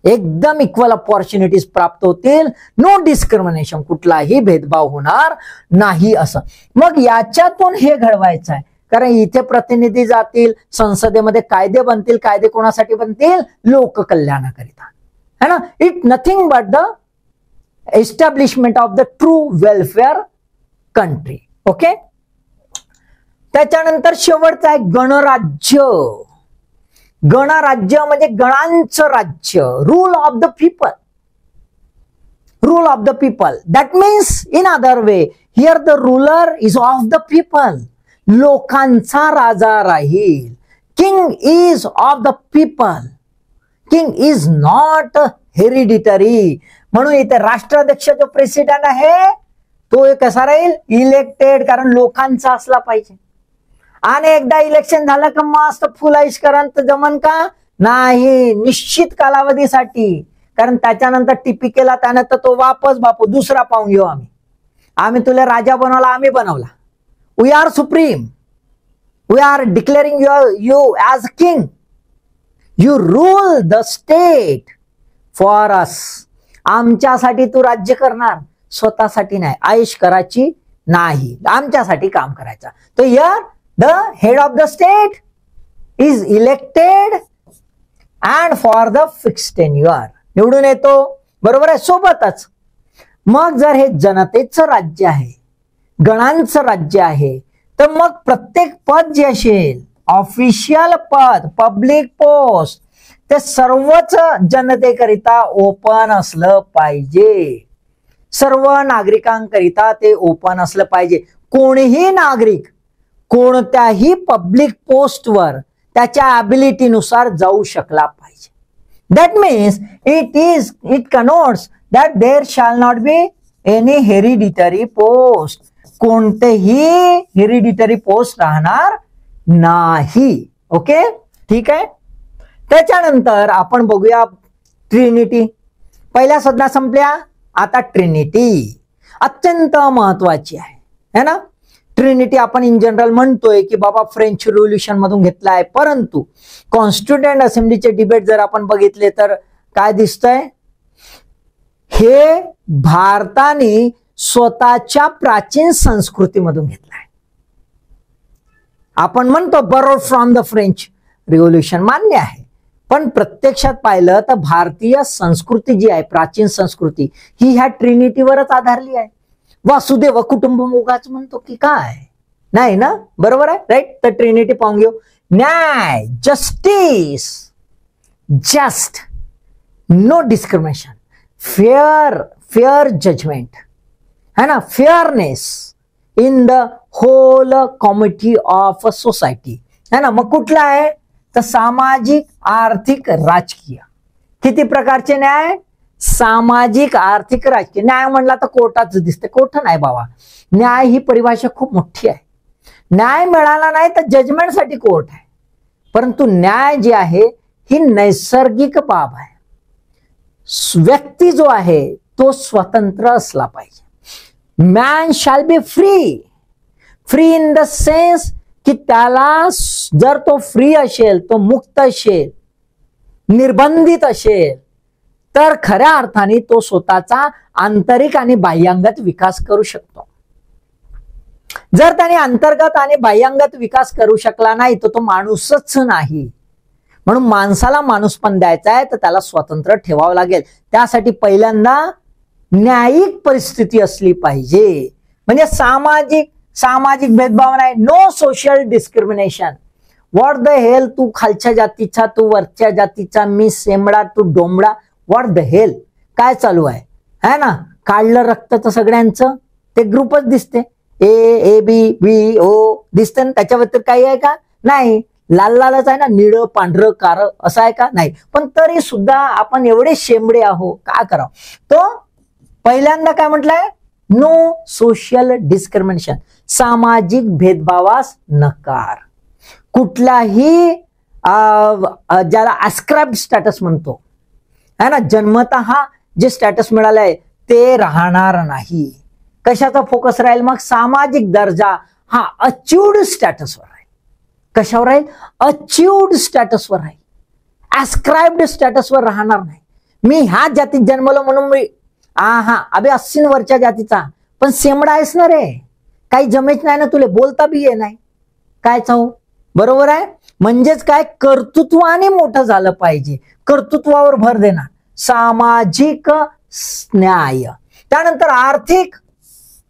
एकदम इक्वल अपॉर्च्युनिटीज प्राप्त होतील. नो डिस्क्रिमिनेशन, कुठलाही भेदभाव होणार नाही असं. मग याच्यातून हे घडवायचं आहे. कारण इथे प्रतिनिधी जातील, संसदेमध्ये कायदे बनतील. कायदे कोणासाठी बनतील? लोक कल्याणाकरिता, है ना. It nothing but the establishment of the true welfare country. Okay. त्याच्यानंतर शेवटचं आहे गणराज्य. गणराज्य म्हणजे गणांचं राज्य. Rule of the people. Rule of the people. That means in other way here the ruler is of the people. लोकांचा राजा राहील. King is of the people. King is not hereditary. म्हणून इथे राष्ट्राध्यक्ष जो प्रेसिडेंट आहे तो कसा राहील? इलेक्टेड. कारण लोकांचा असला पाहिजे. आणि एकदा इलेक्शन झालं का मस्त फुल आयुष्यकरांत जमन का? नाही, निश्चित कालावधीसाठी. कारण त्याच्यानंतर टिपी केला त्यानंतर तो वापस बापू दुसरा पाहून घेऊ आम्ही. आम्ही तुला राजा बनवला, आम्ही बनवला. We are supreme. We are declaring you as king. You rule the state for us. आमच्यासाठी तू राज्य करणार, स्वतःसाठी नाही. आयुष करायची नाही, आमच्यासाठी काम करायचं. तर here the head of the state is elected and for the fixed tenure. निवडून येतो. बरोबर आहे. सोबतच मग जर हे जनतेचं राज्य आहे, गणांचं राज्य आहे, तर मग प्रत्येक पद जे असेल, ऑफिशियल पद, पब्लिक पोस्ट, ते सर्वच जनतेकरिता ओपन असलं पाहिजे. सर्व नागरिकांकरिता ते ओपन असलं पाहिजे. कोणीही नागरिक कोणत्याही पब्लिक पोस्टवर त्याच्या ॲबिलिटीनुसार जाऊ शकला पाहिजे. That means it connotes that there shall not be any hereditary post. कोणतेही हेरिडिटरी पोस्ट राहणार नाही. ओके, ठीक आहे. त्याच्यानंतर आपण बघूया ट्रिनिटी. पहिल्या संज्ञा संपल्या, आता ट्रिनिटी अत्यंत महत्वाची आहे, है ना. ट्रिनिटी आपण इन जनरल म्हणतोय की बाबा फ्रेंच रिव्होल्युशन मधून घेतला आहे, परंतु कॉन्स्टिट्यूएंट असेंब्लीचे डिबेट जर आपण बघितले तर काय दिसतंय? हे भारताने स्वतःच्या प्राचीन संस्कृतीमधून घेतला आहे. आपण म्हणतो burrowed from the French revolution, मान्य आहे. पण प्रत्यक्षात पाहिलं तर भारतीय संस्कृती जी आहे, प्राचीन संस्कृती, ही ह्या ट्रिनिटीवरच आधारली आहे. वासुदेव कुटुंबकम उगाच म्हणतो की काय? नाही ना. बरोबर आहे, राईट. तर ट्रिनिटी पाहून घेऊ. न्याय, justice, just, no discrimination, fair judgment, है ना, fairness in the whole committee of society, है ना. मग कुठला आहे? तर सामाजिक, आर्थिक, राजकीय. किती प्रकारचे न्याय? सामाजिक, आर्थिक, राजकीय. न्याय म्हणला तर कोर्टाच दिसते. कोर्ट नाही बाबा. न्याय ही परिभाषा खूप मोठी आहे. न्याय मिळाला नाही तर जजमेंटसाठी कोर्ट आहे. परंतु न्याय जे आहे ही नैसर्गिक बाब आहे. व्यक्ती जो आहे तो स्वतंत्र असला पाहिजे. Man shall be free. Free in the sense की त्याला जर तो फ्री असेल, तो मुक्त असेल, निर्बंधित असेल, तर खऱ्या अर्थाने तो स्वतःचा आंतरिक आणि बाह्यांगत विकास करू शकतो. जर त्याने अंतर्गत आणि बाह्यांगत विकास करू शकला नाही तर तो माणूसच नाही. म्हणून माणसाला माणूसपण द्यायचा आहे तर त्याला स्वतंत्र ठेवावं लागेल. त्यासाठी पहिल्यांदा न्यायिक परिस्थिती असली पाहिजे. म्हणजे सामाजिक भेदभाव नाही. No social discrimination. What the hell? तू खालच्या जातीचा, तू वरच्या जातीचा, मी सेमडा, तू डोंबडा. व्हॉट द हेल? काय चालू आहे? है ना. काढलं रक्त तर सगळ्यांचं ते ग्रुपच दिसते. ए बी बी ओ दिसतं. त्याच्या व्यतिरिक्त काही आहे का? नाही. लाल लालच आहे ना, निळं पांढरं कार असं आहे का? नाही. पण तरी सुद्धा आपण एवढे शेंबडे आहो, काय करावं? तो पहिल्यांदा काय म्हटलंय? No social discrimination. सामाजिक भेदभावास नकार. कुठलाही ज्याला अस्क्राइब्ड स्टॅटस म्हणतो, है ना, जन्मतः जे स्टॅटस मिळालंय ते राहणार नाही. कशाचा फोकस राहील? मग सामाजिक दर्जा हा अचीव्ड स्टॅटसवर राहील. कशावर राहील? अचीव्ड स्टॅटसवर राहील. अस्क्राइब्ड स्टॅटसवर राहणार नाही. मी ह्या जातीत जन्मलो म्हणून मी अबे 80 वरच्या जातीचा, पण सेमडा आहेस ना रे, काही जमेच नाही ना तुले, बोलता बी ये नाही, काय चाहू? बरोबर आहे. म्हणजेच काय? कर्तृत्वाने मोठं झालं पाहिजे. कर्तृत्वावर भर देणार. सामाजिक न्याय. त्यानंतर आर्थिक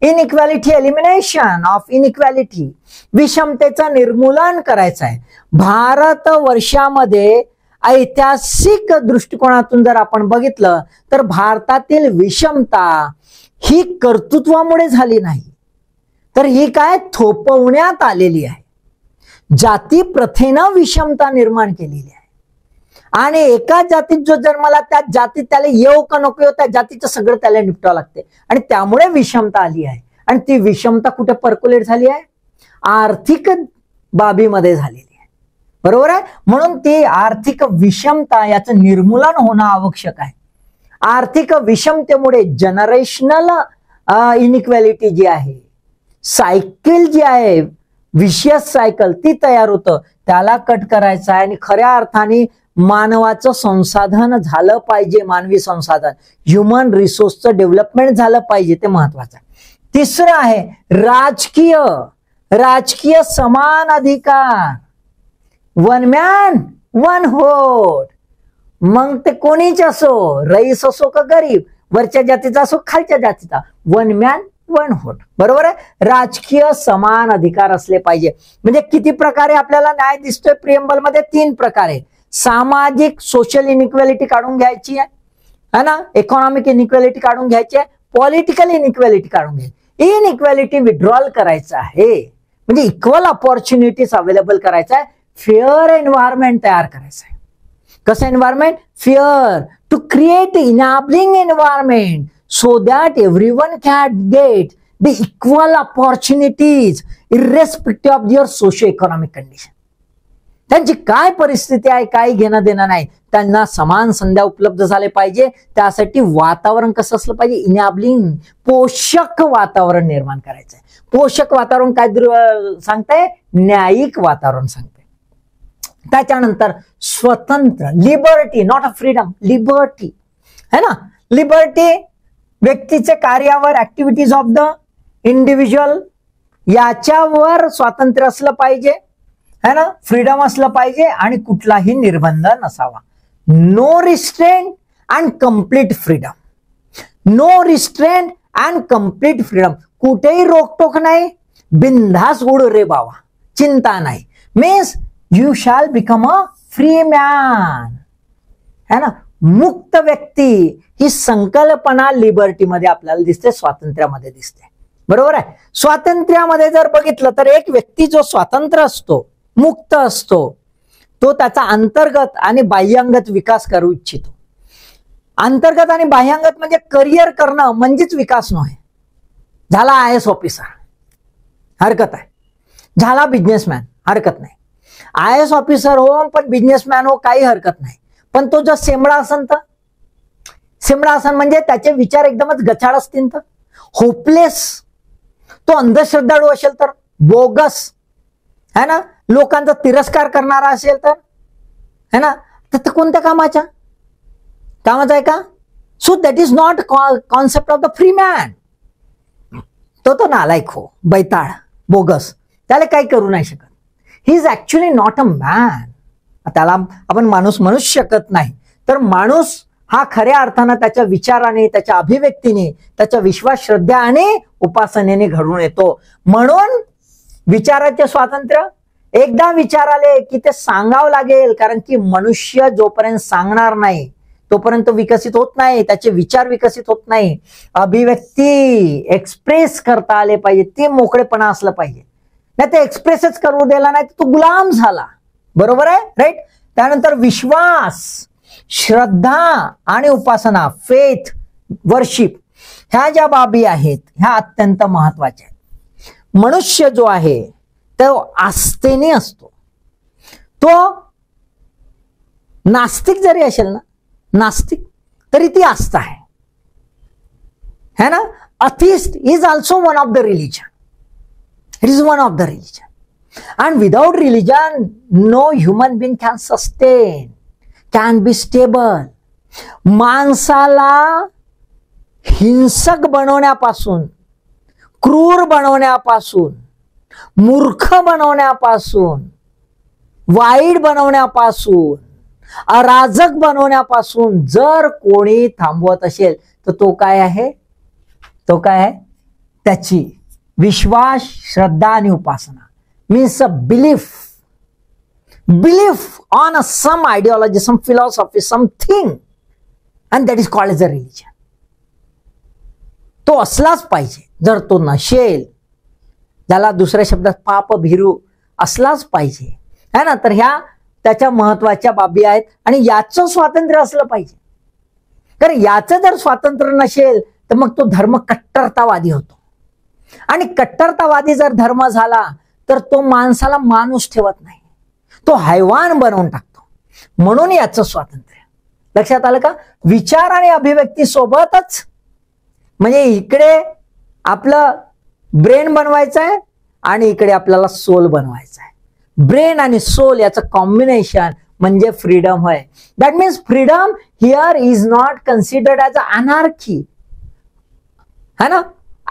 इनइक्वॅलिटी, एलिमिनेशन ऑफ इनइक्वॅलिटी, विषमतेचं निर्मूलन करायचं आहे. भारत वर्षामध्ये ऐतिहासिक दृष्टिकोनातून जर आपण बघितलं तर भारतातील विषमता ही कर्तृत्वामुळे झाली नाही, तर ही काय थोपवण्यात आलेली आहे. जाती प्रथेनं विषमता निर्माण केलेली आहे आणि एका जातीत जो जन्माला त्या जातीत त्याला येऊ का नको त्या जातीचं सगळं त्याला निपटावं लागते आणि त्यामुळे विषमता आली आहे. आणि ती विषमता कुठे पर्क्युलेट झाली आहे? आर्थिक बाबीमध्ये झालेली आहे. बरोबर आहे. म्हणून ती आर्थिक विषमता याचं निर्मूलन होणं आवश्यक आहे. आर्थिक विषमतेमुळे जनरेशनल इनइक्वॅलिटी जी आहे, सायकल जी आहे, विशियस सायकल ती तयार होतं, त्याला कट करायचं आहे. आणि खऱ्या अर्थाने मानवाचं संसाधन झालं पाहिजे, मानवी संसाधन, ह्युमन रिसोर्सचं डेव्हलपमेंट झालं पाहिजे, ते महत्वाचं आहे. तिसरं आहे राजकीय, राजकीय समान अधिकार, वन मॅन वन व्होट. मग ते कोणीच असो, रईस असो का गरीब, वरच्या जातीचा असो खालच्या जातीचा, वन मॅन वन व्होट. बरोबर आहे. राजकीय समान अधिकार असले पाहिजे. म्हणजे किती प्रकारे आपल्याला न्याय दिसतोय प्रिएम्बल मध्ये? 3 प्रकारे. सामाजिक सोशल इनइक्वॅलिटी काढून घ्यायची आहे ना, इकॉनॉमिक इनइक्वॅलिटी काढून घ्यायची आहे, पॉलिटिकल इनइक्वॅलिटी काढून घ्यायची. इनइक्वॅलिटी विड्रॉल करायचं आहे, म्हणजे इक्वल ऑपॉर्च्युनिटीज अवेलेबल करायचं आहे, फेअर एन्व्हायरमेंट तयार करायचं आहे. कसं environment? Fair, to create enabling environment so that everyone can get the equal opportunities irrespective of their socio-economic condition. त्यांची काय परिस्थिती आहे, काय घेणं देणं नाही, त्यांना समान संध्या उपलब्ध झाले पाहिजे. त्यासाठी वातावरण कसं असलं पाहिजे? इनॅबलिंग, पोषक वातावरण निर्माण करायचं आहे. पोषक वातावरण काय सांगताय? न्यायिक वातावरण सांगते. त्याच्यानंतर स्वतंत्र, liberty, not a freedom, liberty है ना. लिबर्टी व्यक्तीचे कार्यावर, ऍक्टिव्हिटीज ऑफ द इंडिव्हिज्युअल याच्यावर स्वातंत्र्य असलं पाहिजे है ना, फ्रीडम असलं पाहिजे आणि कुठलाही निर्बंध नसावा. No restraint and complete freedom, no restraint and complete freedom, कुठेही रोकटोक नाही, बिनधास उड रे बाबा, चिंता नाही. Means you shall become a free man है ना. मुक्त व्यक्ती ही संकल्पना लिबर्टीमध्ये आपल्याला दिसते, स्वातंत्र्यामध्ये दिसते. बरोबर आहे. स्वातंत्र्यामध्ये जर बघितलं तर एक व्यक्ती जो स्वतंत्र असतो, मुक्त असतो, तो त्याचा अंतर्गत आणि बाह्यांगत विकास करू इच्छितो. अंतर्गत आणि बाह्यांगत म्हणजे करिअर करणं म्हणजेच विकास नव्हे. झाला IAS ऑफिसर, हरकत आहे. झाला बिझनेसमॅन, हरकत नाही. IAS ऑफिसर हो पण बिझनेसमॅन हो, काही हरकत नाही. पण तो जर सेमळा असन तर, सेमळा असन म्हणजे त्याचे विचार एकदमच गचाळ असतील तर, होपलेस, तो अंधश्रद्धाळू असेल तर, बोगस है ना, लोकांचा तिरस्कार करणारा असेल तर है ना, तर कोणत्या कामाचा आहे का? So that is not concept of the free man. तो नालायक हो, बैताळ, बोगस, त्याला काही करू नाही शकत. He is actually not a man. त्याला आपण माणूस म्हणूच शकत नाही. तर माणूस हा खऱ्या अर्थानं त्याच्या विचाराने, त्याच्या अभिव्यक्तीने, त्याच्या विश्वास, श्रद्धा आणि उपासनेने घडून येतो. म्हणून विचाराचे स्वातंत्र्य, एकदा विचार आले की ते सांगावं लागेल, कारण की मनुष्य जोपर्यंत सांगणार नाही तोपर्यंत विकसित होत नाही, त्याचे विचार विकसित होत नाही. अभिव्यक्ती एक्सप्रेस करता आले पाहिजे, ते मोकळेपणा असलं पाहिजे. नाही ते एक्सप्रेसच करू दिला नाही तर तो गुलाम झाला. बरोबर आहे, राईट. त्यानंतर विश्वास, श्रद्धा आणि उपासना, फेथ, वर्शिप, ह्या ज्या बाबी आहेत ह्या अत्यंत महत्वाच्या आहेत. मनुष्य जो आहे तो आस्थेने असतो. तो नास्तिक जरी असेल ना, नास्तिक तरी ती आस्था है ना. Atheist is also one of the religion. It is one of the religion. And without religion, no human being can sustain, can be stable. माणसाला हिंसक बनवण्यापासून, क्रूर बनवण्यापासून, मूर्ख बनवण्यापासून, वाईट बनवण्यापासून, अराजक बनवण्यापासून जर कोणी थांबवत असेल तर तो काय आहे? तो काय आहे? त्याची विश्वास, श्रद्धा आणि उपासना means a belief on some ideology, some philosophy, something, and that is called as a religion. तो असलाच पाहिजे. जर तो नसेल, ज्याला दुसऱ्या शब्दात पाप भिरू असलाच पाहिजे है ना, तर ह्या त्याच्या महत्वाच्या बाबी आहेत. आणि याचं स्वातंत्र्य असलं पाहिजे. कारण याचं जर स्वातंत्र्य नसेल तर मग तो धर्म कट्टरतावादी होतो. आणि कट्टरतावादी जर धर्म झाला तर तो माणसाला माणूस ठेवत नाही, तो हैवान बनवून टाकतो. म्हणून याचं स्वातंत्र्य. लक्षात आलं का? विचार आणि अभिव्यक्ती सोबतच, म्हणजे इकडे आपलं ब्रेन बनवायचं आहे आणि इकडे आपल्याला सोल बनवायचं आहे. ब्रेन आणि सोल याचं कॉम्बिनेशन म्हणजे फ्रीडम होय. That means freedom here is not considered as a anarchy. है ना?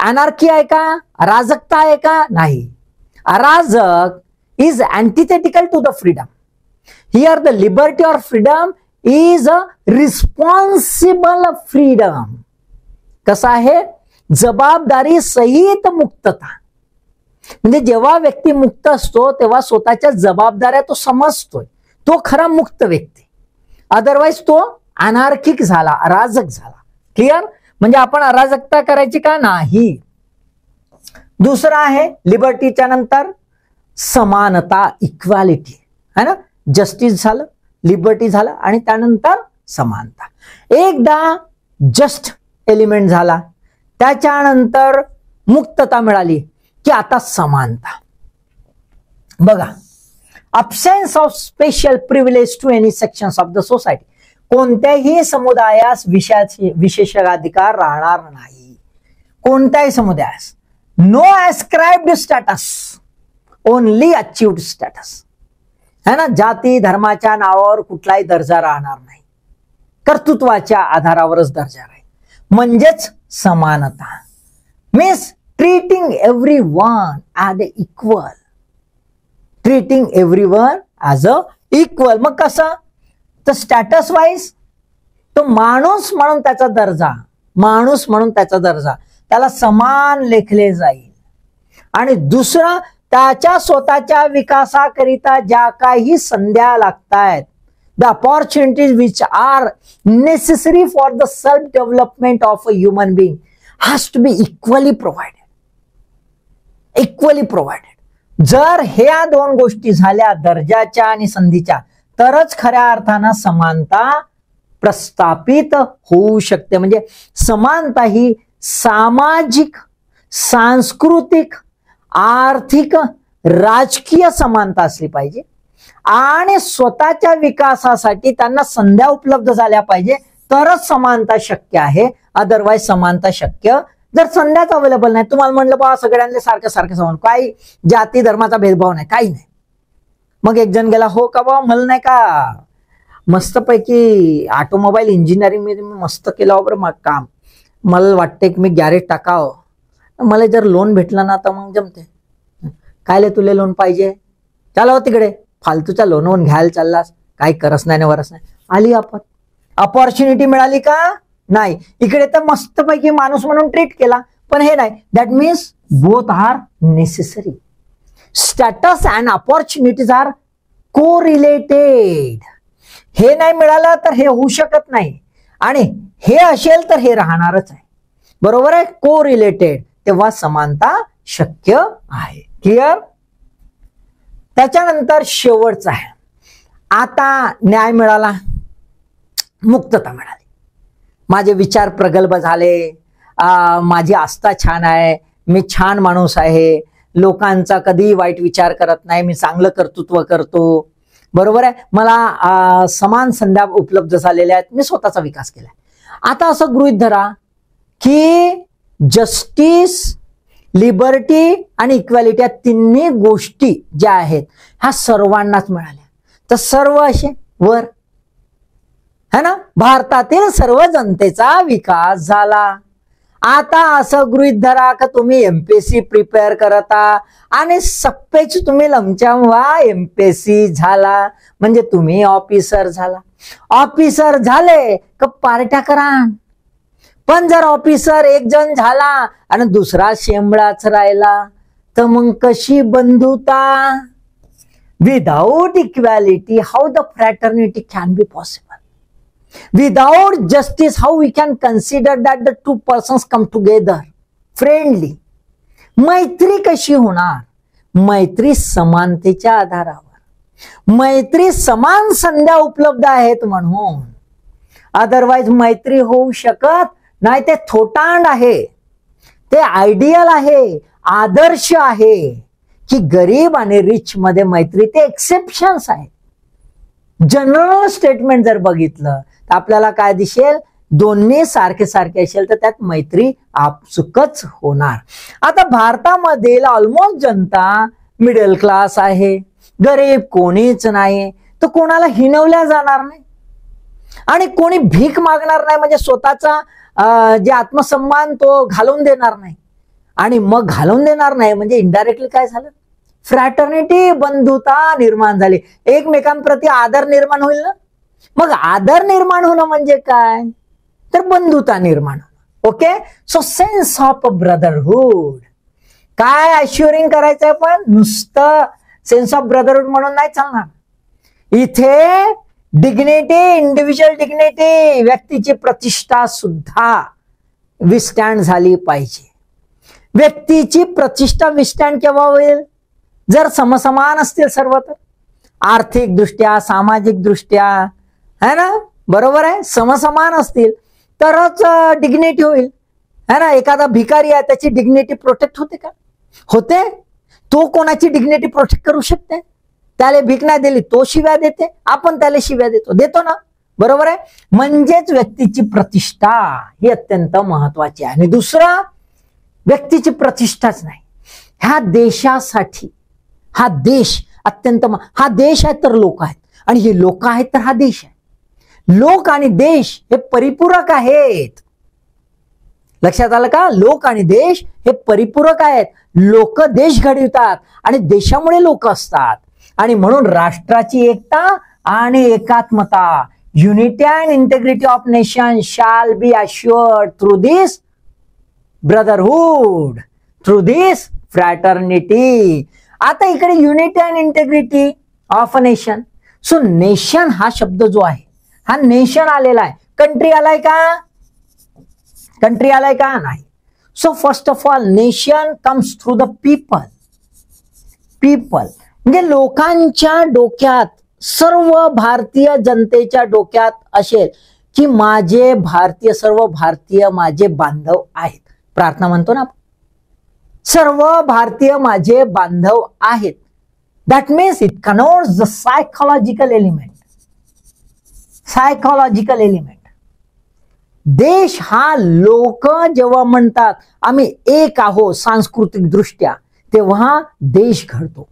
अनार्की आहे का? अराजकता आहे का? नाही. अराजक is antithetical to the freedom. Here the liberty or freedom is a responsible freedom. कसा आहे? जबाबदारी सहित मुक्तता. म्हणजे जेव्हा व्यक्ती मुक्त असतो तेव्हा स्वतःच्या जबाबदाऱ्या तो समजतोय, तो खरा मुक्त व्यक्ती. अदरवाईज तो अनार्किक झाला, अराजक झाला. क्लिअर? म्हणजे आपण अराजकता करायची का? नाही. दुसरा आहे लिबर्टीच्या नंतर समानता, इक्वॅलिटी, है ना. जस्टिस झालं, लिबर्टी झालं आणि त्यानंतर समानता. एकदा जस्ट एलिमेंट झाला, त्याच्यानंतर मुक्तता मिळाली की आता समानता. बघा, absence of special privilege to any sections of the society. कोणत्याही समुदायास विशेषाधिकार राहणार नाही. कोणत्याही समुदायास. No ascribed status, only achieved status. है ना. जाती धर्माच्या नावावर कुठलाही दर्जा राहणार नाही, कर्तृत्वाच्या आधारावरच दर्जा राहील. म्हणजेच समानता. Means treating everyone as a equal. Treating everyone as a equal. मग कसं? तर स्टॅटस वाईज तो माणूस म्हणून त्याचा दर्जा, माणूस म्हणून त्याचा दर्जा त्याला समान लेखले जाईल. आणि दुसरा, त्याच्या स्वतःच्या विकासाकरिता ज्या काही संध्या लागतायत, the opportunities which are necessary for the self development of a human being has to be equally provided. Equally provided. जर ह्या दोन गोष्टी झाल्या, दर्जाच्या आणि संधीच्या, तरच खऱ्या अर्थानं समानता प्रस्थापित होऊ शकते. म्हणजे समानता ही सामाजिक, सांस्कृतिक, आर्थिक, राजकीय समानता असली पाहिजे. आणि स्वतःच्या विकासासाठी त्यांना संध्या उपलब्ध झाल्या पाहिजे, तरच समानता शक्य आहे. अदरवाईज समानता शक्य जर संध्याच अवेलेबल नाही. तुम्हाला म्हणलं बा सगळ्यांना सारखं सारखं समान, काही जाती धर्माचा भेदभाव नाही, काही नाही. मग एक जण गेला, हो का बा, मला नाही का मस्तपैकी ऑटोमोबाईल इंजिनिअरिंग मध्ये मी मस्त केलं बरं मग काम, मला वाटते की मी गॅरेज टाकावं, मला जर लोन भेटलं ना तर मग जमते. काय तुला लोन पाहिजे? चला हो तिकडे, फालतूच्या लोनवून घ्यायला चाललास, काही करस नाही वरस नाही. आली आपण अपॉर्च्युनिटी मिळाली का? नाही. इकडे तर मस्तपैकी माणूस म्हणून ट्रीट केला, पण हे नाही. That means both are necessary. Status and opportunities are correlated. हे नाही मिळालं तर हे होऊ शकत नाही, आणि हे असेल तर हे राहणारच आहे. बरोबर आहे? कोरिलेटेड. तेव्हा समानता शक्य आहे. क्लिअर? त्याच्यानंतर शेवटचं आहे, आता न्याय मिळाला, मुक्तता मिळाली. माझे विचार प्रगल्भ झाले, माझी आस्था छान आहे, मी छान माणूस आहे, लोकांचा कधी वाईट विचार करत नाही, मी चांगलं कर्तृत्व करतो. बरोबर आहे? मला समान संध्या उपलब्ध झालेल्या आहेत, मी स्वतःचा विकास केलाय. आता असं गृहीत धरा की जस्टिस, लिबर्टी आणि इक्वॅलिटी या तिन्ही गोष्टी ज्या आहेत ह्या सर्वांनाच मिळाल्या, तर सर्व असे वर, है ना, भारतातील सर्व जनतेचा विकास झाला. आता असं गृहीत धरा का तुम्ही एमपीएससी प्रिपेअर करता आणि सप्पेच तुम्ही लमचम व्हा, एमपीएससी झाला म्हणजे तुम्ही ऑफिसर झाला. ऑफिसर झाले का पार्ट्या करा, पण जर ऑफिसर एक जण झाला आणि दुसरा शेंबडाच राहिला तर मग कशी बंधुता? Without equality how the fraternity can be possible? Without justice how we can consider that the two persons come together friendly? मैत्री कशी होणार? मैत्री समानतेच्या आधारावर, मैत्री समान संध्या उपलब्ध आहेत म्हणून. अदरवाइज मैत्री होऊ शकत नाही. ते थोटांड आहे, ते आयडियल आहे, आदर्श आहे की गरीब आणि रिच मध्ये मैत्री, ते एक्सेप्शन्स आहेत. जनरल स्टेटमेंट जर बघितलं तर आपल्याला काय दिसेल? दोन्ही सारखे सारखे असेल तर त्यात मैत्री आपसुकच होणार. आता भारतामधील ऑलमोस्ट जनता मिडल क्लास आहे, गरीब कोणीच नाही, तर कोणाला हिणवल्या जाणार नाही आणि कोणी भीक मागणार नाही, म्हणजे स्वतःचा जे आत्मसन्मान तो घालवून देणार नाही. आणि मग घालवून देणार नाही म्हणजे इनडायरेक्टली काय झालं? फ्रॅटर्निटी, बंधुता निर्माण झाली, एकमेकांप्रती आदर निर्माण होईल ना. मग आदर निर्माण होणं म्हणजे काय? तर बंधुता निर्माण होणं. Okay, so sense of brotherhood काय अश्युरिंग करायचंय? पण नुसतं सेन्स ऑफ ब्रदरहुड म्हणून नाही चालणार. इथे डिग्निटी, इंडिव्हिज्युअल डिग्निटी, व्यक्तीची प्रतिष्ठा सुद्धा विस्टँड झाली पाहिजे. व्यक्तीची प्रतिष्ठा विस्टँड केव्हा होईल? जर समसमान असतील सर्व, तर आर्थिक दृष्ट्या, सामाजिक दृष्ट्या, है ना, बरोबर आहे, समसमान असतील तरच डिग्निटी होईल, है ना. एखादा भिकारी आहे, त्याची डिग्निटी प्रोटेक्ट होते का? होते. तो कोणाची डिग्निटी प्रोटेक्ट करू शकते? त्याला भीक नाही दिली, तो शिव्या देते, आपण त्याला शिव्या देतो ना, बरोबर आहे. म्हणजेच व्यक्तीची प्रतिष्ठा ही अत्यंत महत्वाची आहे. आणि दुसरा, व्यक्तीची प्रतिष्ठाच नाही, ह्या देशासाठी, हा देश अत्यंत, हा देश आहे तर लोक आहेत, आणि हे लोक आहेत तर हा देश आहे. लोक आणि देश हे परिपूरक आहेत. लक्षात आलं का? लोक आणि देश हे परिपूरक आहेत. लोक देश घडवितात आणि देशामुळे लोक असतात. आणि म्हणून राष्ट्राची एकता आणि एकात्मता, unity and integrity of nation shall be assured through this brotherhood, through this fraternity. आता इकडे unity and integrity of a nation. So nation हा शब्द जो आहे, हा नेशन आलेला आहे. कंट्री आलाय का? कंट्री आलाय का? नाही. So first of all nation comes through the people. People म्हणजे लोकांच्या डोक्यात, सर्व भारतीय जनतेच्या डोक्यात असेल की माझे भारतीय, सर्व भारतीय माझे बांधव आहेत. प्रार्थना म्हणतो ना, सर्व भारतीय माझे बांधव आहेत. That means it connotes the psychological element. Psychological element. देश हा लोक जेव्हा म्हणतात आम्ही एक आहोत सांस्कृतिक दृष्ट्या, तेव्हा देश घडतो,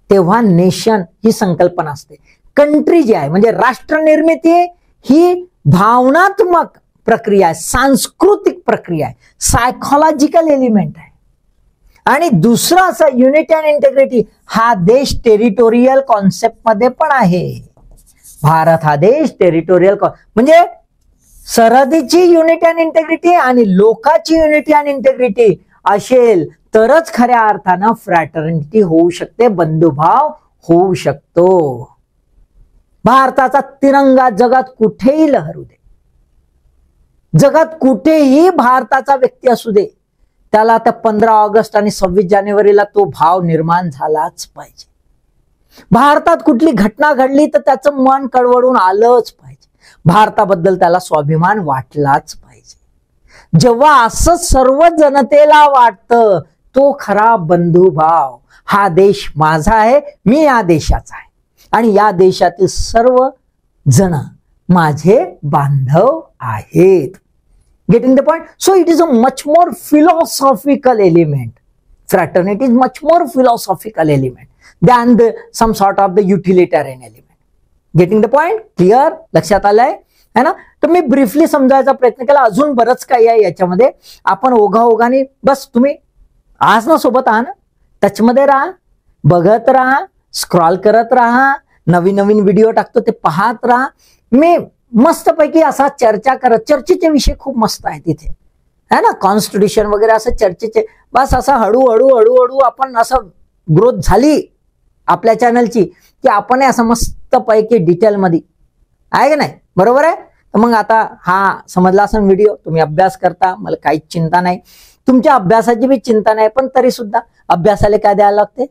तेव्हा नेशन ही संकल्पना असते. कंट्री जी आहे म्हणजे राष्ट्र निर्मिती ही भावनात्मक प्रक्रिया आहे, सांस्कृतिक प्रक्रिया आहे, सायकोलॉजिकल एलिमेंट आहे. आणि दुसरं असं युनिटी अँड इंटेग्रिटी, हा देश टेरिटोरियल कॉन्सेप्ट मध्ये पण आहे. भारत हा देश टेरिटोरियल म्हणजे सरहदीची युनिटी अँड इंटेग्रिटी आणि लोकांची युनिटी अँड इंटेग्रिटी असेल तरच खऱ्या अर्थानं फ्रॅटर्निटी होऊ शकते, बंधुभाव होऊ शकतो. भारताचा तिरंगा जगात कुठेही लहरू दे, जगात कुठेही भारताचा व्यक्ती असू दे, त्याला त्या 15 ऑगस्ट आणि 26 जानेवारीला तो भाव निर्माण झालाच पाहिजे. भारतात कुठली घटना घडली तर त्याचं मन कळवळून आलंच पाहिजे. भारताबद्दल त्याला स्वाभिमान वाटलाच पाहिजे. जेव्हा असं सर्व जनतेला वाटतं तो खरा बंधुभाव. हा देश माझा आहे, मी या देशाचा आहे आणि या देशातील सर्व जण माझे बांधव आहेत. Getting the point? So it is a much more philosophical element. Fraternity is much more philosophical element than some sort of the utilitarian element. Getting the point? Clear? लक्षात आलंय है ना? तर मी ब्रीफली समजायचा प्रयत्न केला. अजून बरंच काही आहे याच्यामध्ये. आपण ओघाओघाने बस तुम्ही आज ना सोबत आहा ना, टचमध्ये राहा, बघत राहा, स्क्रॉल करत राहा, नवीन नवीन व्हिडिओ टाकतो ते पाहत राहा. मी मस्तपैकी असा चर्चा करत, चर्चेचे विषय खूप मस्त आहेत तिथे, है ना, कॉन्स्टिट्यूशन वगैरे असं चर्चेचे, बस असं हळूहळू आपण असं ग्रोथ झाली आपल्या चॅनलची की आपण असं मस्तपैकी डिटेलमध्ये आहे का नाही, बरोबर आहे. तर मग आता हा समजला असेल व्हिडिओ, तुम्ही अभ्यास करता, मला काहीच चिंता नाही, तुमच्या अभ्यासाची बी चिंता नाही, पण तरी सुद्धा अभ्यासाला काय द्यायला लागते,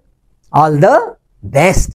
ऑल द बेस्ट.